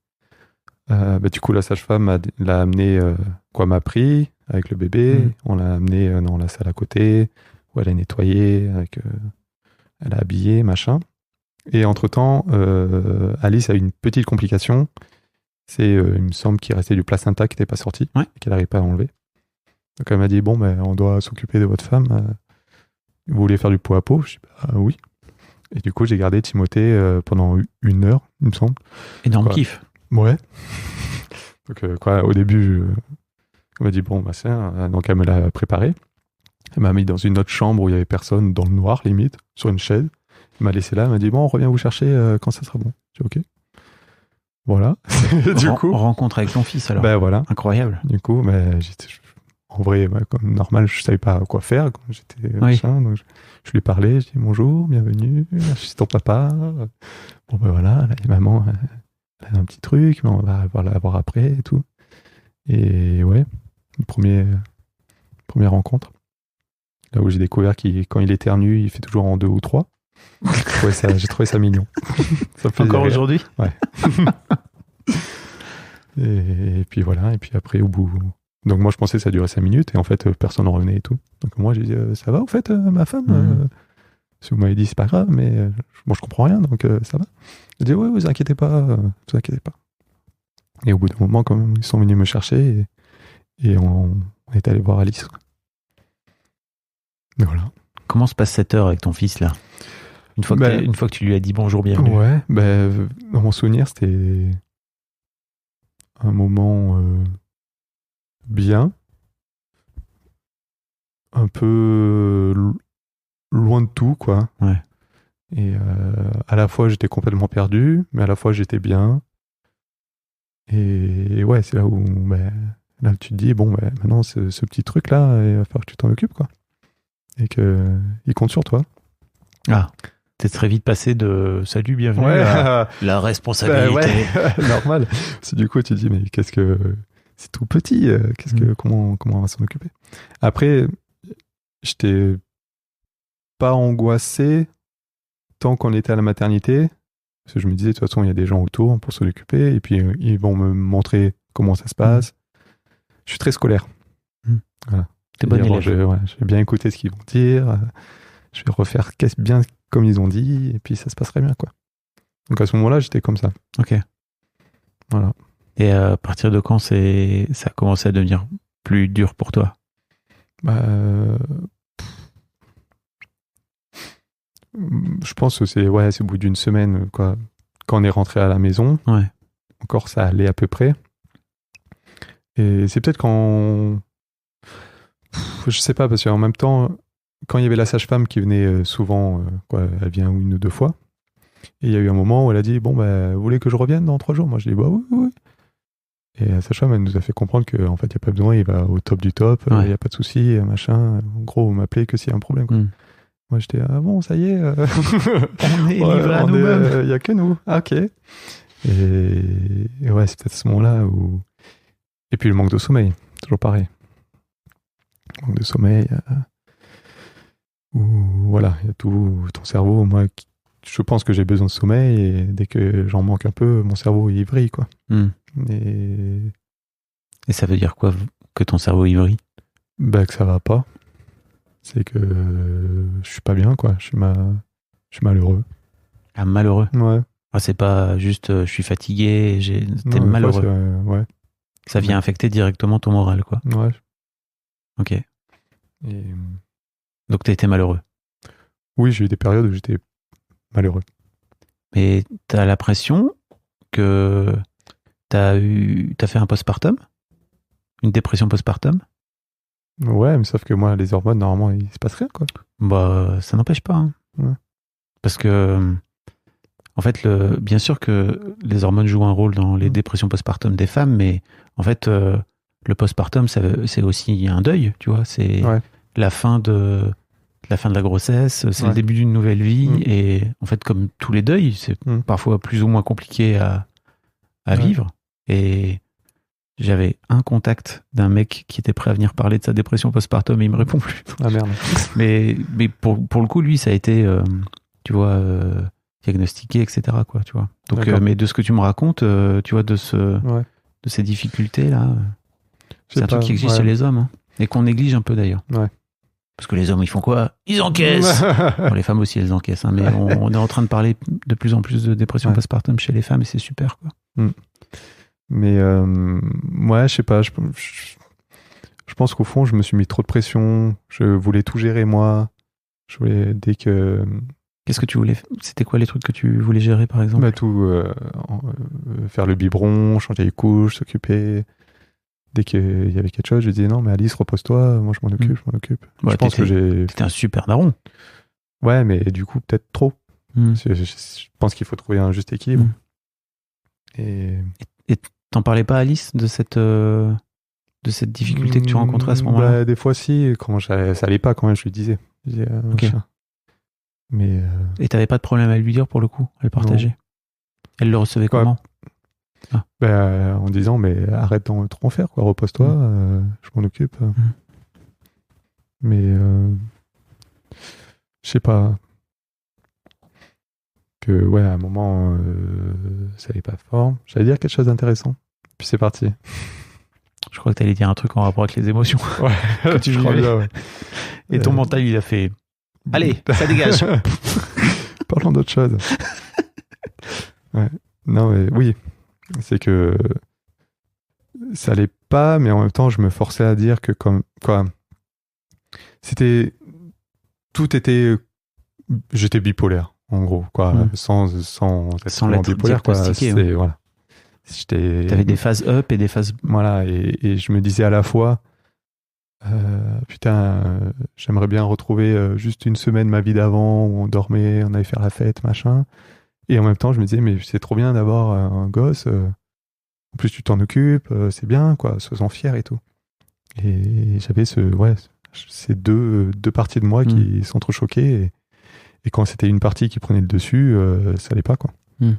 du coup, la sage-femme l'a amené, m'a pris avec le bébé, on l'a amené dans la salle à côté, où elle a nettoyé, elle a habillé, machin. Et entre-temps, Alice a eu une petite complication. C'est, il me semble qu'il restait du placenta qui n'était pas sorti, qu'elle n'arrivait pas à enlever. Donc elle m'a dit, on doit s'occuper de votre femme. Vous voulez faire du pot à pot? Je dis, oui. Et du coup, j'ai gardé Timothée pendant 1 heure, il me semble. Énorme kiff. Ouais. Donc, au début, elle m'a dit, donc elle me l'a préparé. Elle m'a mis dans une autre chambre où il n'y avait personne, dans le noir, limite, sur une chaise. Elle m'a laissé là, elle m'a dit, on revient vous chercher quand ça sera bon. J'ai dit, ok. Voilà. Du coup. Rencontre avec ton fils, alors. Voilà. Incroyable. Du coup, en vrai, comme normal, je savais pas quoi faire quand j'étais machin, donc je lui parlais, je dis bonjour, bienvenue, je suis ton papa. Voilà, là, maman, elle a un petit truc, mais on va la voir après et tout. Et ouais, première rencontre. Là où j'ai découvert qu'il, quand il éternue, il fait toujours en 2 ou 3. J'ai trouvé ça mignon. Ça me fait encore rire. Aujourd'hui? Ouais. et puis voilà, et puis après, au bout. Donc moi, je pensais que ça durait 5 minutes, et en fait, personne n'en revenait et tout. Donc moi, j'ai dit, ça va, en fait, ma femme Si vous m'avez dit, c'est pas grave, mais moi, je comprends rien, donc ça va. J'ai dit, ouais, vous inquiétez pas. Et au bout d'un moment, quand même, ils sont venus me chercher, et on est allé voir Alice. Et voilà. Comment se passe cette heure avec ton fils, là? Une fois que tu lui as dit bonjour, bienvenue. Ouais, dans mon souvenir, c'était un moment bien, un peu loin de tout, quoi. Ouais. Et à la fois, j'étais complètement perdu, mais à la fois, j'étais bien. Et ouais, c'est là où là, tu te dis, maintenant, ce petit truc-là, il va falloir que tu t'en occupes, quoi. Et qu'il compte sur toi. Ah, t'es très vite passé de salut, bienvenue à la responsabilité. Normal. C'est du coup, tu te dis, mais qu'est-ce que... C'est tout petit, comment on va s'en occuper? Après, j'étais pas angoissé tant qu'on était à la maternité, parce que je me disais, de toute façon, il y a des gens autour pour s'en occuper, et puis ils vont me montrer comment ça se passe. Je suis très scolaire. Voilà. T'es bon élève. Je vais bien écouter ce qu'ils vont dire, je vais refaire bien comme ils ont dit, et puis ça se passerait bien, quoi. Donc à ce moment-là, j'étais comme ça. Ok. Voilà. Et à partir de quand ça a commencé à devenir plus dur pour toi? Je pense que c'est au bout d'une semaine, quoi. Quand on est rentré à la maison, encore ça allait à peu près. Et c'est peut-être quand... Je sais pas, parce qu'en même temps, quand il y avait la sage-femme qui venait souvent, elle vient 1 ou 2 fois, et il y a eu un moment où elle a dit, bon, vous voulez que je revienne dans 3 jours? Moi, je dis, oui. Et la sage-femme, elle nous a fait comprendre qu'en fait, il n'y a pas besoin, il va au top du top, il n'y a pas de souci, machin. En gros, vous m'appelez que s'il y a un problème, quoi. Moi, j'étais, ah bon, ça y est. On est livré à nous-mêmes. Il n'y a que nous. Ah, ok. Et ouais, c'est peut-être ce moment-là où... Et puis le manque de sommeil, toujours pareil. Manque de sommeil, où voilà, il y a tout ton cerveau. Moi, je pense que j'ai besoin de sommeil et dès que j'en manque un peu, mon cerveau il vrille, quoi. Et ça veut dire quoi que ton cerveau il vrille? Que ça va pas. C'est que je suis pas bien, quoi. Je suis malheureux. Ah, malheureux? Ouais. Ah, c'est pas juste je suis fatigué, t'es malheureux. Ouais. Ça vient affecter directement ton moral, quoi. Ouais. Ok. Donc t'as été malheureux? Oui, j'ai eu des périodes où j'étais malheureux. Mais t'as l'impression que t'as fait un postpartum? Une dépression postpartum? Ouais, mais sauf que moi, les hormones, normalement, il se passe rien, quoi. Ça n'empêche pas. Hein. Ouais. Parce que, en fait, bien sûr que les hormones jouent un rôle dans les dépressions postpartum des femmes, mais en fait, le postpartum, c'est aussi un deuil, tu vois. C'est la fin de la grossesse, c'est le début d'une nouvelle vie, et en fait, comme tous les deuils, c'est parfois plus ou moins compliqué à vivre. Et j'avais un contact d'un mec qui était prêt à venir parler de sa dépression postpartum et il me répond plus. Ah merde. mais pour le coup, lui, ça a été, tu vois, diagnostiqué, etc. quoi, tu vois. Donc, mais de ce que tu me racontes, tu vois, de ces difficultés-là, c'est un truc qui existe chez les hommes, hein, et qu'on néglige un peu d'ailleurs. Ouais. Parce que les hommes, ils font quoi? Ils encaissent. Bon, les femmes aussi, elles encaissent, hein, mais on est en train de parler de plus en plus de dépression postpartum chez les femmes et c'est super, quoi. Mais je sais pas, je pense qu'au fond je me suis mis trop de pression, je voulais tout gérer moi, je voulais Qu'est-ce que tu voulais? C'était quoi les trucs que tu voulais gérer, par exemple? Tout, faire le biberon, changer les couches, s'occuper. Dès qu'il y avait quelque chose, je disais non mais Alice, repose-toi, moi je m'en occupe. Je pense que t'étais un super daron. Ouais, mais du coup peut-être trop. Je pense qu'il faut trouver un juste équilibre. Et t'en parlais pas, Alice, de cette difficulté que tu rencontrais à ce moment-là? Des fois, si. Quand ça allait pas, quand même, je lui disais. Okay. Mais Et t'avais pas de problème à lui dire, pour le coup, à le partager? Non. Elle le recevait comment? En disant, mais arrête de trop en faire, quoi. Repose-toi, je m'en occupe. Mais je sais pas. Que à un moment ça allait pas fort. J'allais dire quelque chose d'intéressant. Puis c'est parti. Je crois que t'allais dire un truc en rapport avec les émotions. Ouais, que tu vivais. Bien, Et ton mental, il a fait allez, ça dégage. Parlons d'autre chose. Non mais oui, c'est que ça allait pas, mais en même temps je me forçais à dire que j'étais bipolaire. En gros, quoi, sans l'être bipolaire, quoi. Voilà. T'avais des phases up et des phases. Voilà, et je me disais à la fois, j'aimerais bien retrouver juste une semaine ma vie d'avant où on dormait, on allait faire la fête, machin. Et en même temps, je me disais, mais c'est trop bien d'avoir un gosse. En plus, tu t'en occupes, c'est bien, quoi. Sois-en fier et tout. Et j'avais ces deux parties de moi qui s'entrechoquaient. Et quand c'était une partie qui prenait le dessus, ça allait pas, quoi. Puis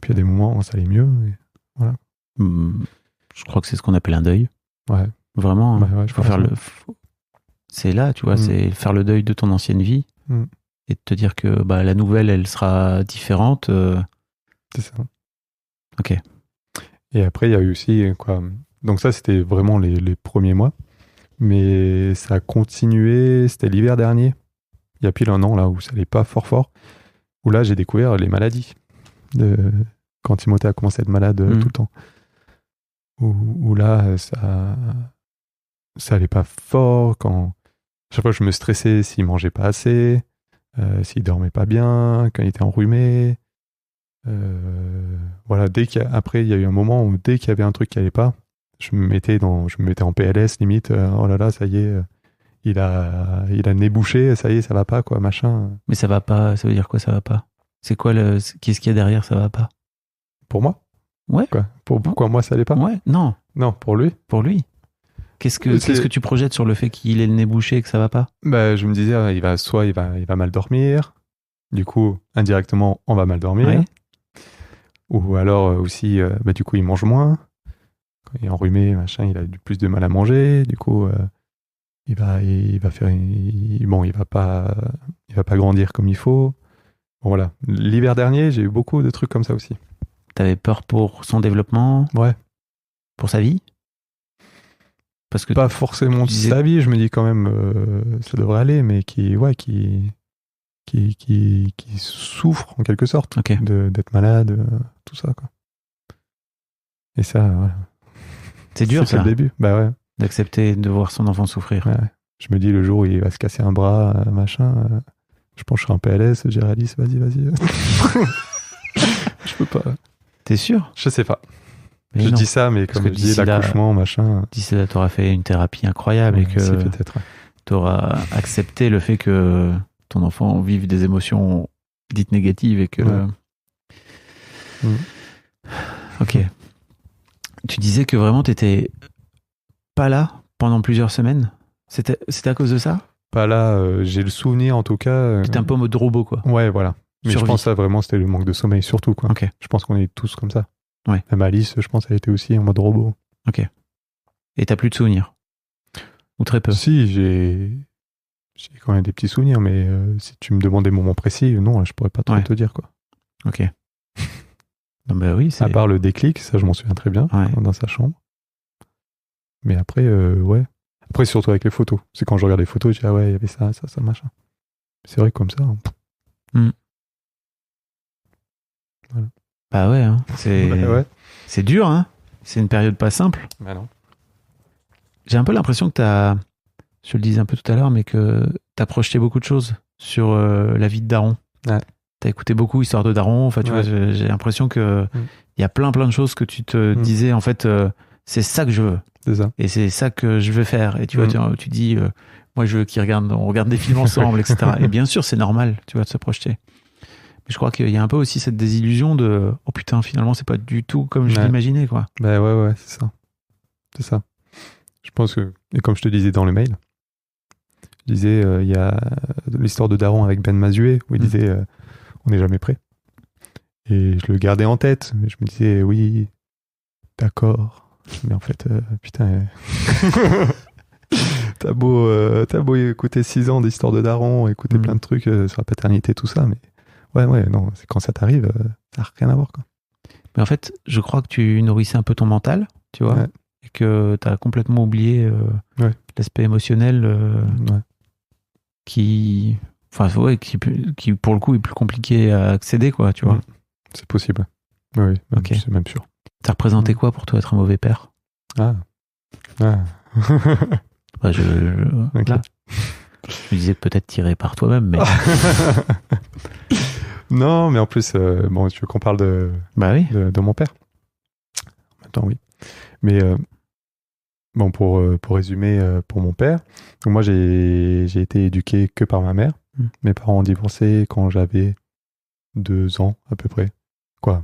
il y a des moments où ça allait mieux. Et voilà. Je crois que c'est ce qu'on appelle un deuil. Ouais. Vraiment. C'est là, tu vois, c'est faire le deuil de ton ancienne vie et de te dire que la nouvelle, elle sera différente. C'est ça. Ok. Et après, il y a eu aussi, quoi. Donc ça, c'était vraiment les premiers mois. Mais ça a continué, c'était l'hiver dernier. Il y a pile 1 an, là, où ça allait pas fort, où là, j'ai découvert les maladies. quand Timothée a commencé à être malade tout le temps. Où là, ça allait pas fort. Chaque fois, je me stressais s'il mangeait pas assez, s'il dormait pas bien, quand il était enrhumé. Voilà, après, il y a eu un moment où dès qu'il y avait un truc qui allait pas, je me mettais en PLS limite. Oh là là, ça y est, il a le nez bouché, ça y est, ça va pas, quoi, machin. Mais ça va pas, ça veut dire quoi, ça va pas? C'est quoi qu'est-ce qu'il y a derrière, ça va pas? Pour moi? Ouais. Quoi? Pourquoi moi ça allait pas? Ouais, non. Non, pour lui. Pour lui. Qu'est-ce que tu projettes sur le fait qu'il ait le nez bouché et que ça va pas? Bah, je me disais, il va mal dormir. Du coup, indirectement, on va mal dormir. Ouais. Ou alors aussi, du coup, il mange moins. Quand il est enrhumé, machin, il a plus de mal à manger. Du coup, il va pas grandir comme il faut. Bon, voilà. L'hiver dernier, j'ai eu beaucoup de trucs comme ça aussi. T'avais peur pour son développement? Ouais. Pour sa vie? Parce que pas forcément sa vie, je me dis quand même, ça devrait aller, mais qui souffre en quelque sorte d'être malade, tout ça, quoi. Et ça, voilà. C'est dur, ça. C'est le début, bah ouais. D'accepter de voir son enfant souffrir. Ouais. Je me dis, le jour où il va se casser un bras, machin, je pense que je serai en PLS, je dirai Alice, vas-y. Je peux pas. T'es sûr? Je sais pas. Je dis ça, mais comme je dis, l'accouchement, machin. D'ici là, t'auras fait une thérapie incroyable et que t'auras accepté le fait que ton enfant vive des émotions dites négatives et que... Ok. Tu disais que vraiment t'étais pas là pendant plusieurs semaines. C'était à cause de ça? Pas là, j'ai le souvenir en tout cas. T'étais un peu en mode robot, quoi. Ouais, voilà. Mais Survie. Je pense que ça vraiment c'était le manque de sommeil surtout, quoi. Okay. Je pense qu'on est tous comme ça. Ouais. Même Alice, je pense, elle était aussi en mode robot. Ok. Et t'as plus de souvenirs? Ou très peu? Si, j'ai quand même des petits souvenirs, mais si tu me demandes des moments précis, non, là, je pourrais pas trop te dire, quoi. Ok. Non, bah oui, à part le déclic, ça je m'en souviens très bien, dans sa chambre. Mais après, ouais. Après, surtout avec les photos. C'est quand je regarde les photos, je dis, ah ouais, il y avait ça, machin. C'est vrai que comme ça. Voilà. Bah ouais, hein. C'est dur, hein. C'est une période pas simple. Bah non. J'ai un peu l'impression que je le disais un peu tout à l'heure, mais que t'as projeté beaucoup de choses sur la vie de daron. Ouais. T'as écouté beaucoup Histoire de daron. Enfin, tu vois, j'ai l'impression que il y a plein de choses que tu te disais, en fait, c'est ça que je veux. C'est ça. Et c'est ça que je veux faire. Et tu vois, tu dis, moi, je veux on regarde des films ensemble, etc. Et bien sûr, c'est normal, tu vois, de se projeter. Mais je crois qu'il y a un peu aussi cette désillusion de, oh putain, finalement, c'est pas du tout comme je l'imaginais, quoi. Bah ouais, c'est ça. C'est ça. Je pense que, et comme je te disais dans le mail, je disais, il y a l'histoire de daron avec Ben Mazué, où il disait, on n'est jamais prêt. Et je le gardais en tête, mais je me disais, oui, d'accord. Mais en fait, putain, t'as beau écouter 6 ans d'histoire de daron, écouter plein de trucs sur la paternité, tout ça, mais ouais, non, c'est quand ça t'arrive, ça n'a rien à voir, quoi. Mais en fait, je crois que tu nourrissais un peu ton mental, tu vois, et que t'as complètement oublié l'aspect émotionnel qui pour le coup est plus compliqué à accéder, quoi, tu vois. C'est possible. Oui, c'est même sûr. Ça représentait quoi pour toi être un mauvais père? Là, je me disais peut-être tiré par toi-même, mais... Non, mais en plus, tu veux qu'on parle de mon père? Attends, oui. Mais pour résumer, pour mon père, donc moi j'ai été éduqué que par ma mère. Mes parents ont divorcé quand j'avais 2 ans à peu près. Quoi.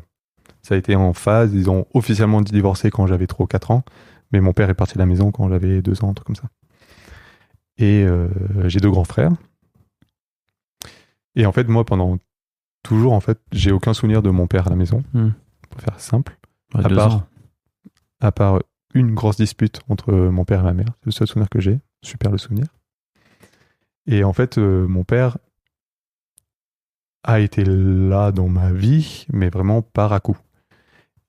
Ça a été en phase, ils ont officiellement divorcé quand j'avais 3 ou 4 ans, mais mon père est parti de la maison quand j'avais 2 ans, un truc comme ça. Et j'ai 2 grands frères. Et en fait, moi, pendant toujours, en fait, j'ai aucun souvenir de mon père à la maison, pour faire simple. À part une grosse dispute entre mon père et ma mère. C'est le seul souvenir que j'ai. Super le souvenir. Et en fait, mon père a été là dans ma vie, mais vraiment par à coup.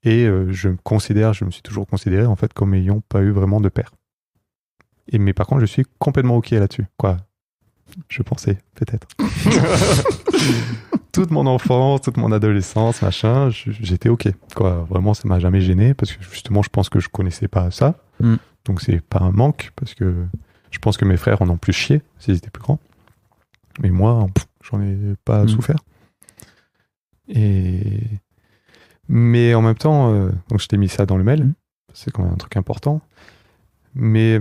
Et je me suis toujours considéré en fait comme ayant pas eu vraiment de père. Mais par contre, je suis complètement OK là-dessus. Quoi. Je pensais, peut-être. toute mon enfance, toute mon adolescence, machin, j'étais OK. Quoi. Vraiment, ça m'a jamais gêné parce que justement, je pense que je connaissais pas ça. Donc, c'est pas un manque parce que je pense que mes frères en ont plus chié s'ils étaient plus grands. Mais moi, j'en ai pas souffert. Mais en même temps, donc je t'ai mis ça dans le mail. C'est quand même un truc important. Mais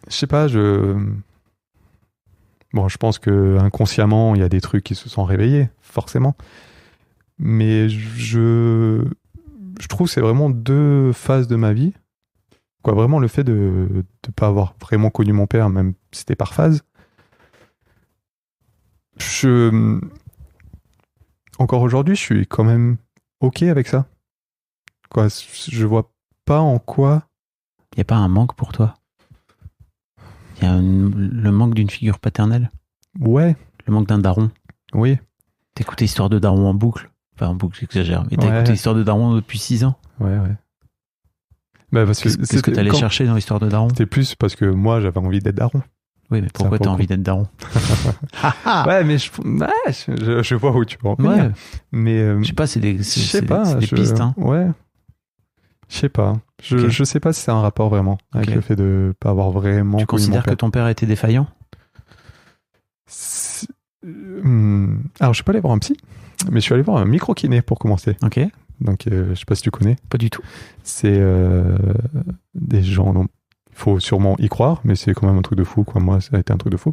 je sais pas, Bon, je pense que inconsciemment, il y a des trucs qui se sont réveillés, forcément. Mais je trouve que c'est vraiment 2 phases de ma vie. Quoi, vraiment, le fait de ne pas avoir vraiment connu mon père, même si c'était par phase. Encore aujourd'hui, je suis quand même OK avec ça. Quoi, je vois pas en quoi... Il n'y a pas un manque pour toi? Il y a le manque d'une figure paternelle? Ouais. Le manque d'un daron? Oui. T'écoutais Histoire de daron en boucle? Enfin, en boucle, j'exagère. Mais t'as écouté Histoire de daron depuis 6 ans? Ouais. Bah parce Qu'est-ce que t'allais chercher dans l'Histoire de daron? C'était plus parce que moi, j'avais envie d'être daron. Oui, mais pourquoi t'as envie d'être daron? Ouais, mais je vois où tu veux en venir. Ouais. Mais je sais pas, c'est des pistes. Hein. Ouais. Je sais pas. Je sais pas si c'est un rapport vraiment avec le fait de pas avoir vraiment. Tu considères que ton père était défaillant? Alors, je suis pas allé voir un psy, mais je suis allé voir un micro-kiné pour commencer. Ok. Donc, je sais pas si tu connais. Pas du tout. C'est des gens. Il faut sûrement y croire, mais c'est quand même un truc de fou. Quoi. Moi, ça a été un truc de fou.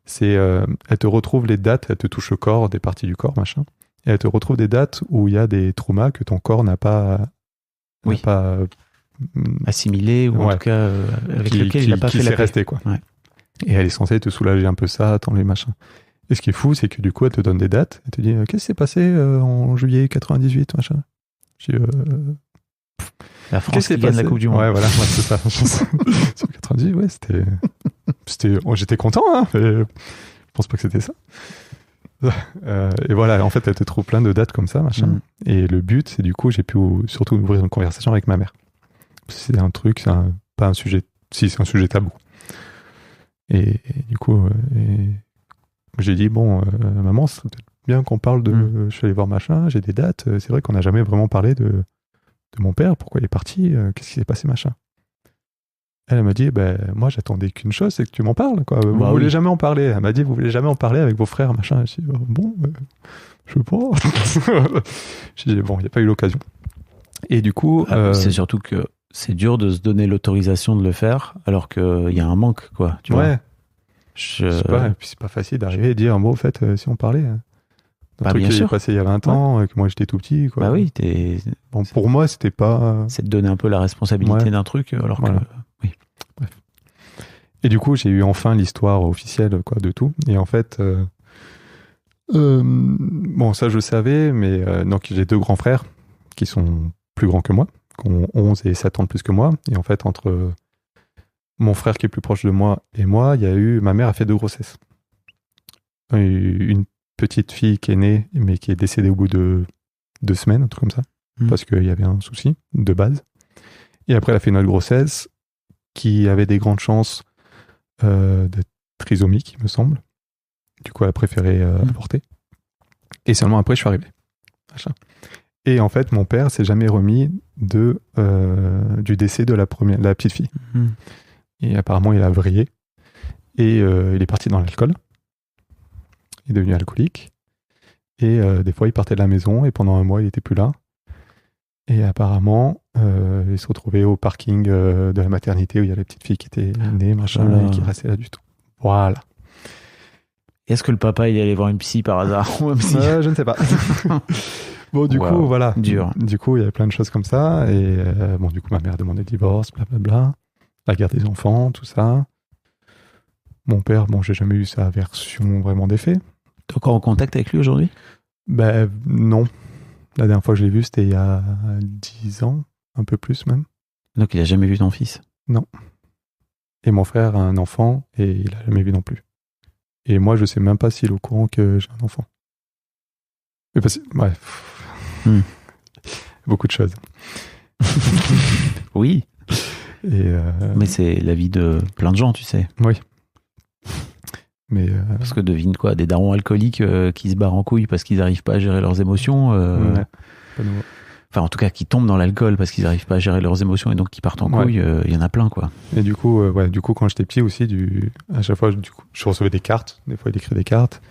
C'est, elle te retrouve les dates, elle te touche le corps, des parties du corps, machin. Et elle te retrouve des dates où il y a des traumas que ton corps n'a pas assimilé, ou en tout cas avec lequel il n'a pas fait la paix. Resté, quoi. Ouais. Et elle est censée te soulager un peu ça, attends les machins. Et ce qui est fou, c'est que du coup, elle te donne des dates. Elle te dit, qu'est-ce qui s'est passé en juillet 98, machin. Je dis, la France qui gagne la Coupe du Monde. Ouais, voilà, c'est ça. Sur 98, ouais, c'était j'étais content, hein, mais je pense pas que c'était ça. Et voilà, en fait, elle te trouve plein de dates comme ça, machin. Et le but, c'est du coup, j'ai pu surtout ouvrir une conversation avec ma mère. C'est un truc, pas un sujet, si c'est un sujet tabou. Et du coup, j'ai dit, bon, maman, c'est peut-être bien qu'on parle de... Je suis allé voir machin, j'ai des dates. C'est vrai qu'on n'a jamais vraiment parlé de mon père, pourquoi il est parti, qu'est-ce qui s'est passé, machin. Elle m'a dit, moi, j'attendais qu'une chose, c'est que tu m'en parles, quoi. Vous voulez jamais en parler. Elle m'a dit, vous voulez jamais en parler avec vos frères, machin. Je dis, bon, je veux pas. J'ai dit, bon, il n'y a pas eu l'occasion. Et du coup... c'est surtout que c'est dur de se donner l'autorisation de le faire, alors qu'il y a un manque, quoi. Tu vois. Je sais pas, et puis c'est pas facile d'arriver et dire, bon, au fait, si on parlait... Un truc bien qui sûr. est passé il y a 20 ans, que moi j'étais tout petit, quoi. Bah oui, bon, pour moi, c'était pas... C'est de donner un peu la responsabilité d'un truc, alors que... Oui. Bref. Et du coup, j'ai eu enfin l'histoire officielle, quoi, de tout. Et en fait, bon, ça je le savais, mais donc j'ai 2 grands frères qui sont plus grands que moi, qui ont 11 et 7 ans de plus que moi. Et en fait, entre mon frère qui est plus proche de moi et moi, ma mère a fait 2 grossesses. Une petite fille qui est née, mais qui est décédée au bout de 2 semaines, un truc comme ça, parce qu'il y avait un souci de base. Et après, elle a fait une autre grossesse qui avait des grandes chances d'être trisomique, il me semble. Du coup, elle a préféré avorter. Et seulement après, je suis arrivé. Et en fait, mon père s'est jamais remis du décès de la petite fille. Et apparemment, il a vrillé. Et il est parti dans l'alcool. Il est devenu alcoolique. Et des fois, il partait de la maison et pendant un mois, il n'était plus là. Et apparemment, il se retrouvait au parking de la maternité où il y a la petite fille qui était née, machin, et qui restait là du tout. Voilà. Est-ce que le papa, il est allé voir une psy par hasard ou un psy je ne sais pas. Bon, du coup, voilà. Dur. Du coup, il y avait plein de choses comme ça. Et bon, du coup, ma mère demandait le divorce, blablabla. La garde des enfants, tout ça. Mon père, bon, j'ai jamais eu sa version vraiment des faits. T'es encore en contact avec lui aujourd'hui? Non. La dernière fois que je l'ai vu, c'était il y a 10 ans, un peu plus même. Donc il a jamais vu ton fils? Non. Et mon frère a un enfant et il a jamais vu non plus. Et moi, je sais même pas s'il est au courant que j'ai un enfant. Mais bref. Beaucoup de choses. Oui. Et mais c'est la vie de plein de gens, tu sais. Oui. Mais parce que devine quoi, des darons alcooliques qui se barrent en couille parce qu'ils n'arrivent pas à gérer leurs émotions. Ouais, pas nouveau. Enfin, en tout cas, qui tombent dans l'alcool parce qu'ils n'arrivent pas à gérer leurs émotions et donc qui partent en couille, il y en a plein, quoi. Et du coup, quand j'étais petit aussi, à chaque fois, je recevais des cartes. Des fois, il écrit des cartes.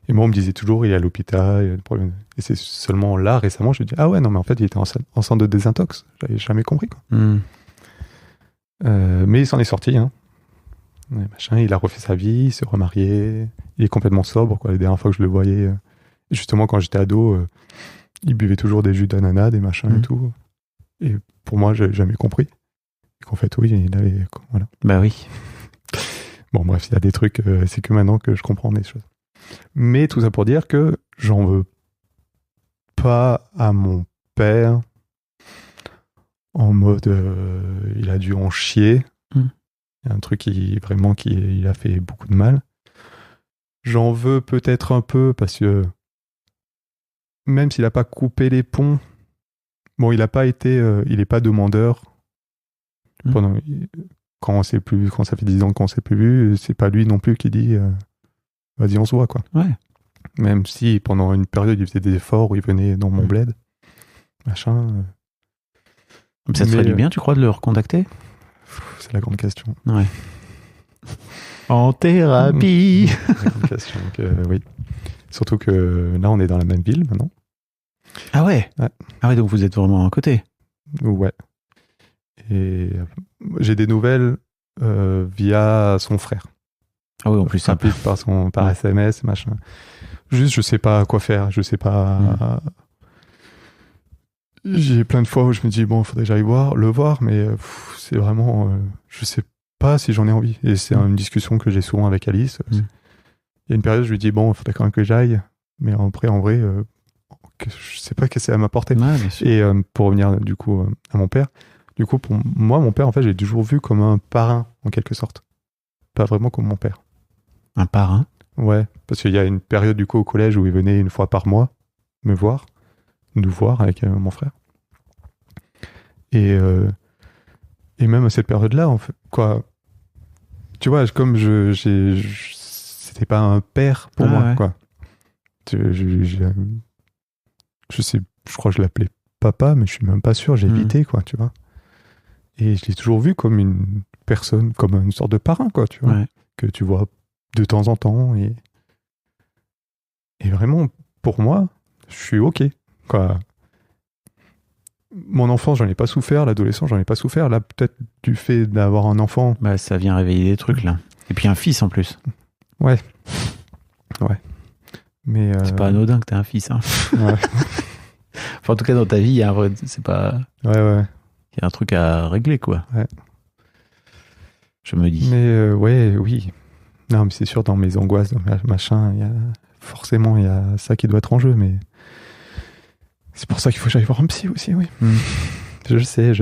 Et moi, on me disait toujours, il est à l'hôpital, il y a des problèmes. Et c'est seulement là, récemment, je me dis, ah ouais, non, mais en fait, il était en centre de désintox. J'avais jamais compris, quoi. Mais il s'en est sorti, hein. Machin, il a refait sa vie, il s'est remarié, il est complètement sobre, quoi. Les dernières fois que je le voyais, justement, quand j'étais ado, il buvait toujours des jus d'ananas, des machins et tout. Et pour moi, j'ai jamais compris. Et qu'en fait, oui, il avait... Voilà. Bah oui. Bon, bref, il y a des trucs, c'est que maintenant que je comprends des choses. Mais tout ça pour dire que j'en veux pas à mon père en mode il a dû en chier. Il y a un truc qui a fait beaucoup de mal. J'en veux peut-être un peu parce que même s'il n'a pas coupé les ponts, bon, il n'a pas été, il n'est pas demandeur. Quand ça fait 10 ans qu'on ne s'est plus vu, c'est pas lui non plus qui dit vas-y, on se voit, quoi. Ouais. Même si pendant une période, il faisait des efforts où il venait dans mon bled, machin. Ça te ferait du bien, tu crois, de le recontacter ? C'est la grande question. Ouais. En thérapie. La grande question, oui. Surtout que là, on est dans la même ville maintenant. Ah ouais. Ouais. Ah ouais, donc vous êtes vraiment à côté. Ouais. Et j'ai des nouvelles via son frère. Ah oui, en plus simple par SMS, machin. Juste, je sais pas quoi faire. Je sais pas. J'ai plein de fois où je me dis bon, il faudrait que j'aille le voir, mais c'est vraiment, je sais pas si j'en ai envie. Et c'est une discussion que j'ai souvent avec Alice. Il y a une période, je lui dis bon, il faudrait quand même que j'aille, mais après, en vrai, je sais pas ce que c'est à m'apporter. Ouais, et pour revenir du coup à mon père, du coup pour moi, mon père, en fait, j'ai toujours vu comme un parrain en quelque sorte, pas vraiment comme mon père. Un parrain ? Ouais, parce qu'il y a une période du coup au collège où il venait une fois par mois nous voir avec mon frère. Et même à cette période-là, en fait, quoi, tu vois, comme c'était pas un père pour moi, quoi. Je sais, je crois que je l'appelais papa, mais je suis même pas sûr, j'ai évité, quoi, tu vois. Et je l'ai toujours vu comme une personne, comme une sorte de parrain, quoi, tu vois, que tu vois de temps en temps. Et vraiment, pour moi, je suis OK, quoi. Mon enfance, j'en ai pas souffert. L'adolescence, j'en ai pas souffert. Là, peut-être du fait d'avoir un enfant. Bah, ça vient réveiller des trucs, là. Et puis un fils, en plus. Ouais. Mais c'est pas anodin que t'aies un fils, hein. Ouais. Enfin, en tout cas, dans ta vie, c'est pas... Ouais. Il y a un truc à régler, quoi. Ouais. Je me dis. Mais oui. Non, mais c'est sûr, dans mes angoisses, dans machin, forcément, il y a ça qui doit être en jeu, mais... C'est pour ça qu'il faut que j'aille voir un psy aussi, oui. Je sais.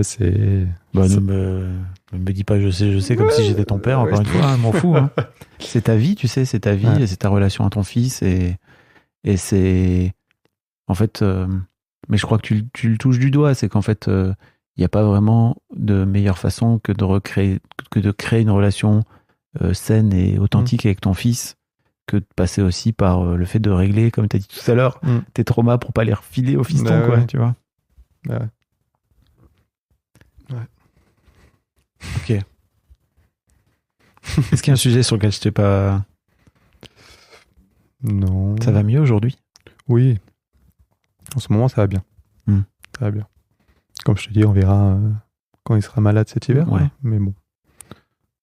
Bah, ne me dis pas je sais comme si j'étais ton père, encore une fois, je m'en fous. Hein. C'est ta vie, tu sais, c'est ta vie, et c'est ta relation à ton fils, et c'est... En fait, mais je crois que tu le touches du doigt, c'est qu'en fait, il n'y a pas vraiment de meilleure façon que de créer une relation saine et authentique avec ton fils, que de passer aussi par le fait de régler, comme tu as dit tout à l'heure, tes traumas pour pas les refiler au fiston, quoi, tu vois. Ouais. Ok. Est-ce qu'il y a un sujet sur lequel je t'ai pas... Non. Ça va mieux aujourd'hui ? Oui. En ce moment, ça va bien. Ça va bien. Comme je te dis, on verra quand il sera malade cet hiver. Ouais. Mais bon.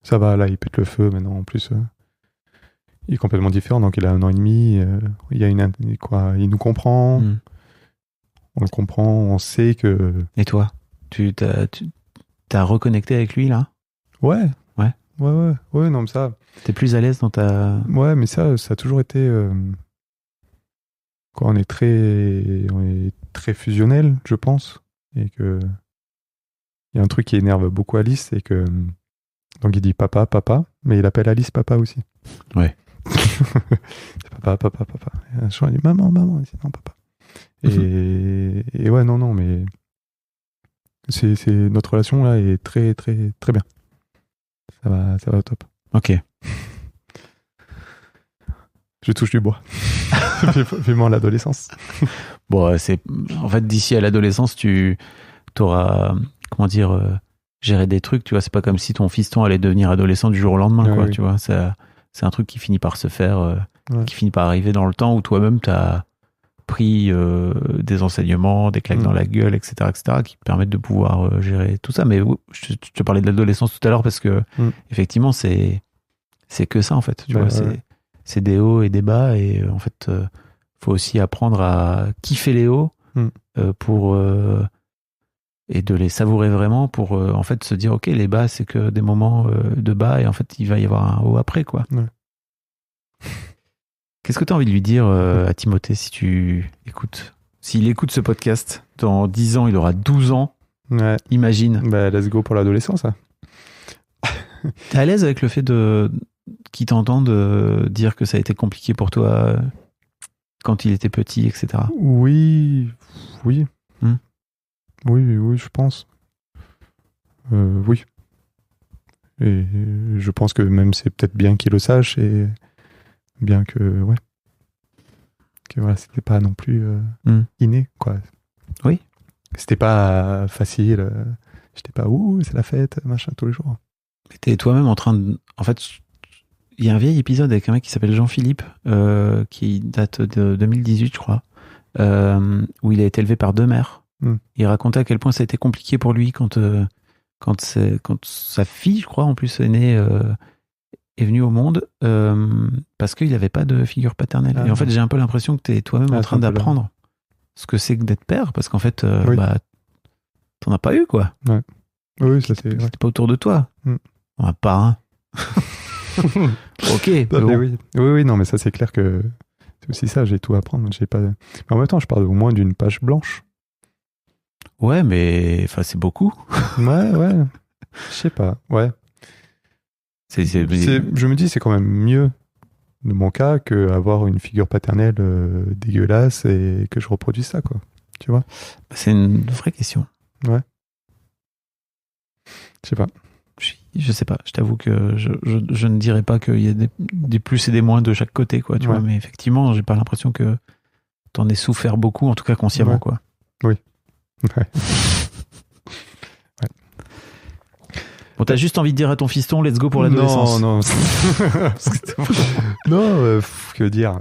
Ça va, là, il pète le feu maintenant. En plus, il est complètement différent. Donc, il a 1 an et demi. Il nous comprend. On le comprend. On sait que... Et toi ? Tu t'as reconnecté avec lui, là ? Ouais, non, mais ça... T'es plus à l'aise dans ta... Ouais, mais ça a toujours été... on est très fusionnel, je pense. Et que... Il y a un truc qui énerve beaucoup Alice, c'est que... Donc, il dit papa, mais il appelle Alice papa aussi. Ouais. Papa. Et un jour, il dit maman. Il dit non, papa. Et ouais, non, mais... Notre relation, là, est très, très, très bien. Ça va au top. Ok. Je touche du bois. Vivement l'adolescence. Bon, en fait, d'ici à l'adolescence, tu auras, gérer des trucs, tu vois. C'est pas comme si ton fiston allait devenir adolescent du jour au lendemain, quoi, tu vois. C'est un truc qui finit par se faire, qui finit par arriver dans le temps où toi-même, t'as pris des enseignements, des claques dans la gueule, etc., qui te permettent de pouvoir gérer tout ça. Mais je te parlais de l'adolescence tout à l'heure parce que, effectivement, c'est que ça, en fait. Tu vois, c'est des hauts et des bas, et en fait, faut aussi apprendre à kiffer les hauts pour et de les savourer vraiment pour en fait se dire ok, les bas c'est que des moments de bas, et en fait il va y avoir un haut après, quoi. Qu'est-ce que tu as envie de lui dire à Timothée si tu écoutes, s'il écoute ce podcast dans 10 ans, il aura 12 ans, imagine. Let's go pour l'adolescence, hein. T'es à l'aise avec le fait qu'il t'entende dire que ça a été compliqué pour toi quand il était petit, etc. Oui. Oui, je pense. Oui. Et je pense que même c'est peut-être bien qu'il le sache, et bien que, que voilà, c'était pas non plus inné, quoi. Oui. C'était pas facile. J'étais pas, c'est la fête, machin, tous les jours. T'es toi-même en train de... En fait, il y a un vieil épisode avec un mec qui s'appelle Jean-Philippe, qui date de 2018, je crois, où il a été élevé par 2 mères. Il racontait à quel point ça a été compliqué pour lui quand sa fille, je crois, en plus, aînée, est venue au monde, parce qu'il n'avait pas de figure paternelle. Et en fait, j'ai un peu l'impression que tu es toi-même en train d'apprendre ce que c'est que d'être père, parce qu'en fait, t'en as pas eu, quoi. Oui, ça c'est... C'était pas autour de toi. On a pas un. Ok. Oui, non, mais ça c'est clair que c'est aussi ça, j'ai tout à apprendre. Mais en même temps, je parle au moins d'une page blanche. Ouais, mais c'est beaucoup. Ouais. Je sais pas. Ouais. Je me dis, c'est quand même mieux de mon cas qu'avoir une figure paternelle dégueulasse et que je reproduise ça, quoi. Tu vois ? C'est une vraie question. Ouais. Je sais pas. Je sais pas. Je t'avoue que je ne dirais pas qu'il y a des plus et des moins de chaque côté, quoi. Tu vois, mais effectivement, j'ai pas l'impression que t'en aies souffert beaucoup, en tout cas consciemment, quoi. Oui. Ouais. Bon, t'as juste envie de dire à ton fiston, let's go pour l'adolescence. Non. Non, que dire,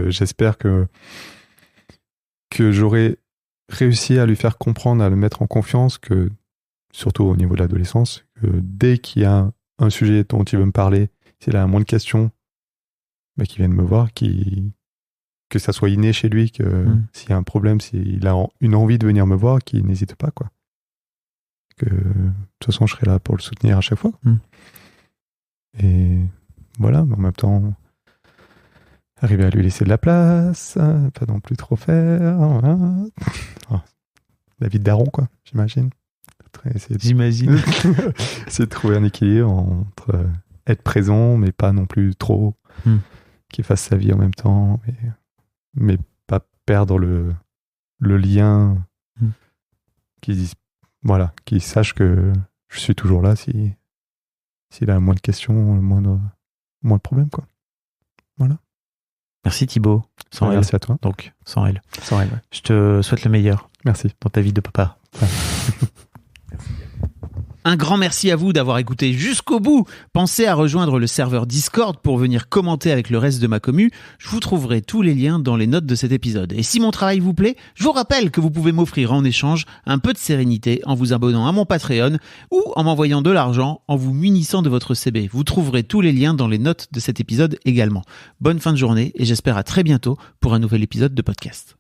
j'espère que j'aurai réussi à lui faire comprendre, à le mettre en confiance, que surtout au niveau de l'adolescence, que dès qu'il y a un sujet dont il veut me parler, s'il a la moindre question, qu'il vienne me voir, que ça soit inné chez lui, que s'il y a un problème, s'il a une envie de venir me voir, qu'il n'hésite pas, quoi. Que de toute façon, je serai là pour le soutenir à chaque fois. Et voilà, mais en même temps, arriver à lui laisser de la place, pas non plus trop faire. Voilà. La vie de daron, quoi, j'imagine. J'imagine. C'est de trouver un équilibre entre être présent, mais pas non plus trop, qu'il fasse sa vie en même temps, mais pas perdre le lien, qu'il sache que je suis toujours là s'il a moins de questions, moins de problèmes, quoi. Voilà. Merci Thibaut. Sans elle. Merci à toi. Donc, sans elle. Sans elle, ouais. Je te souhaite le meilleur. Merci. Dans ta vie de papa. Ouais. Un grand merci à vous d'avoir écouté jusqu'au bout. Pensez à rejoindre le serveur Discord pour venir commenter avec le reste de ma commu. Je vous trouverai tous les liens dans les notes de cet épisode. Et si mon travail vous plaît, je vous rappelle que vous pouvez m'offrir en échange un peu de sérénité en vous abonnant à mon Patreon ou en m'envoyant de l'argent en vous munissant de votre CB. Vous trouverez tous les liens dans les notes de cet épisode également. Bonne fin de journée et j'espère à très bientôt pour un nouvel épisode de podcast.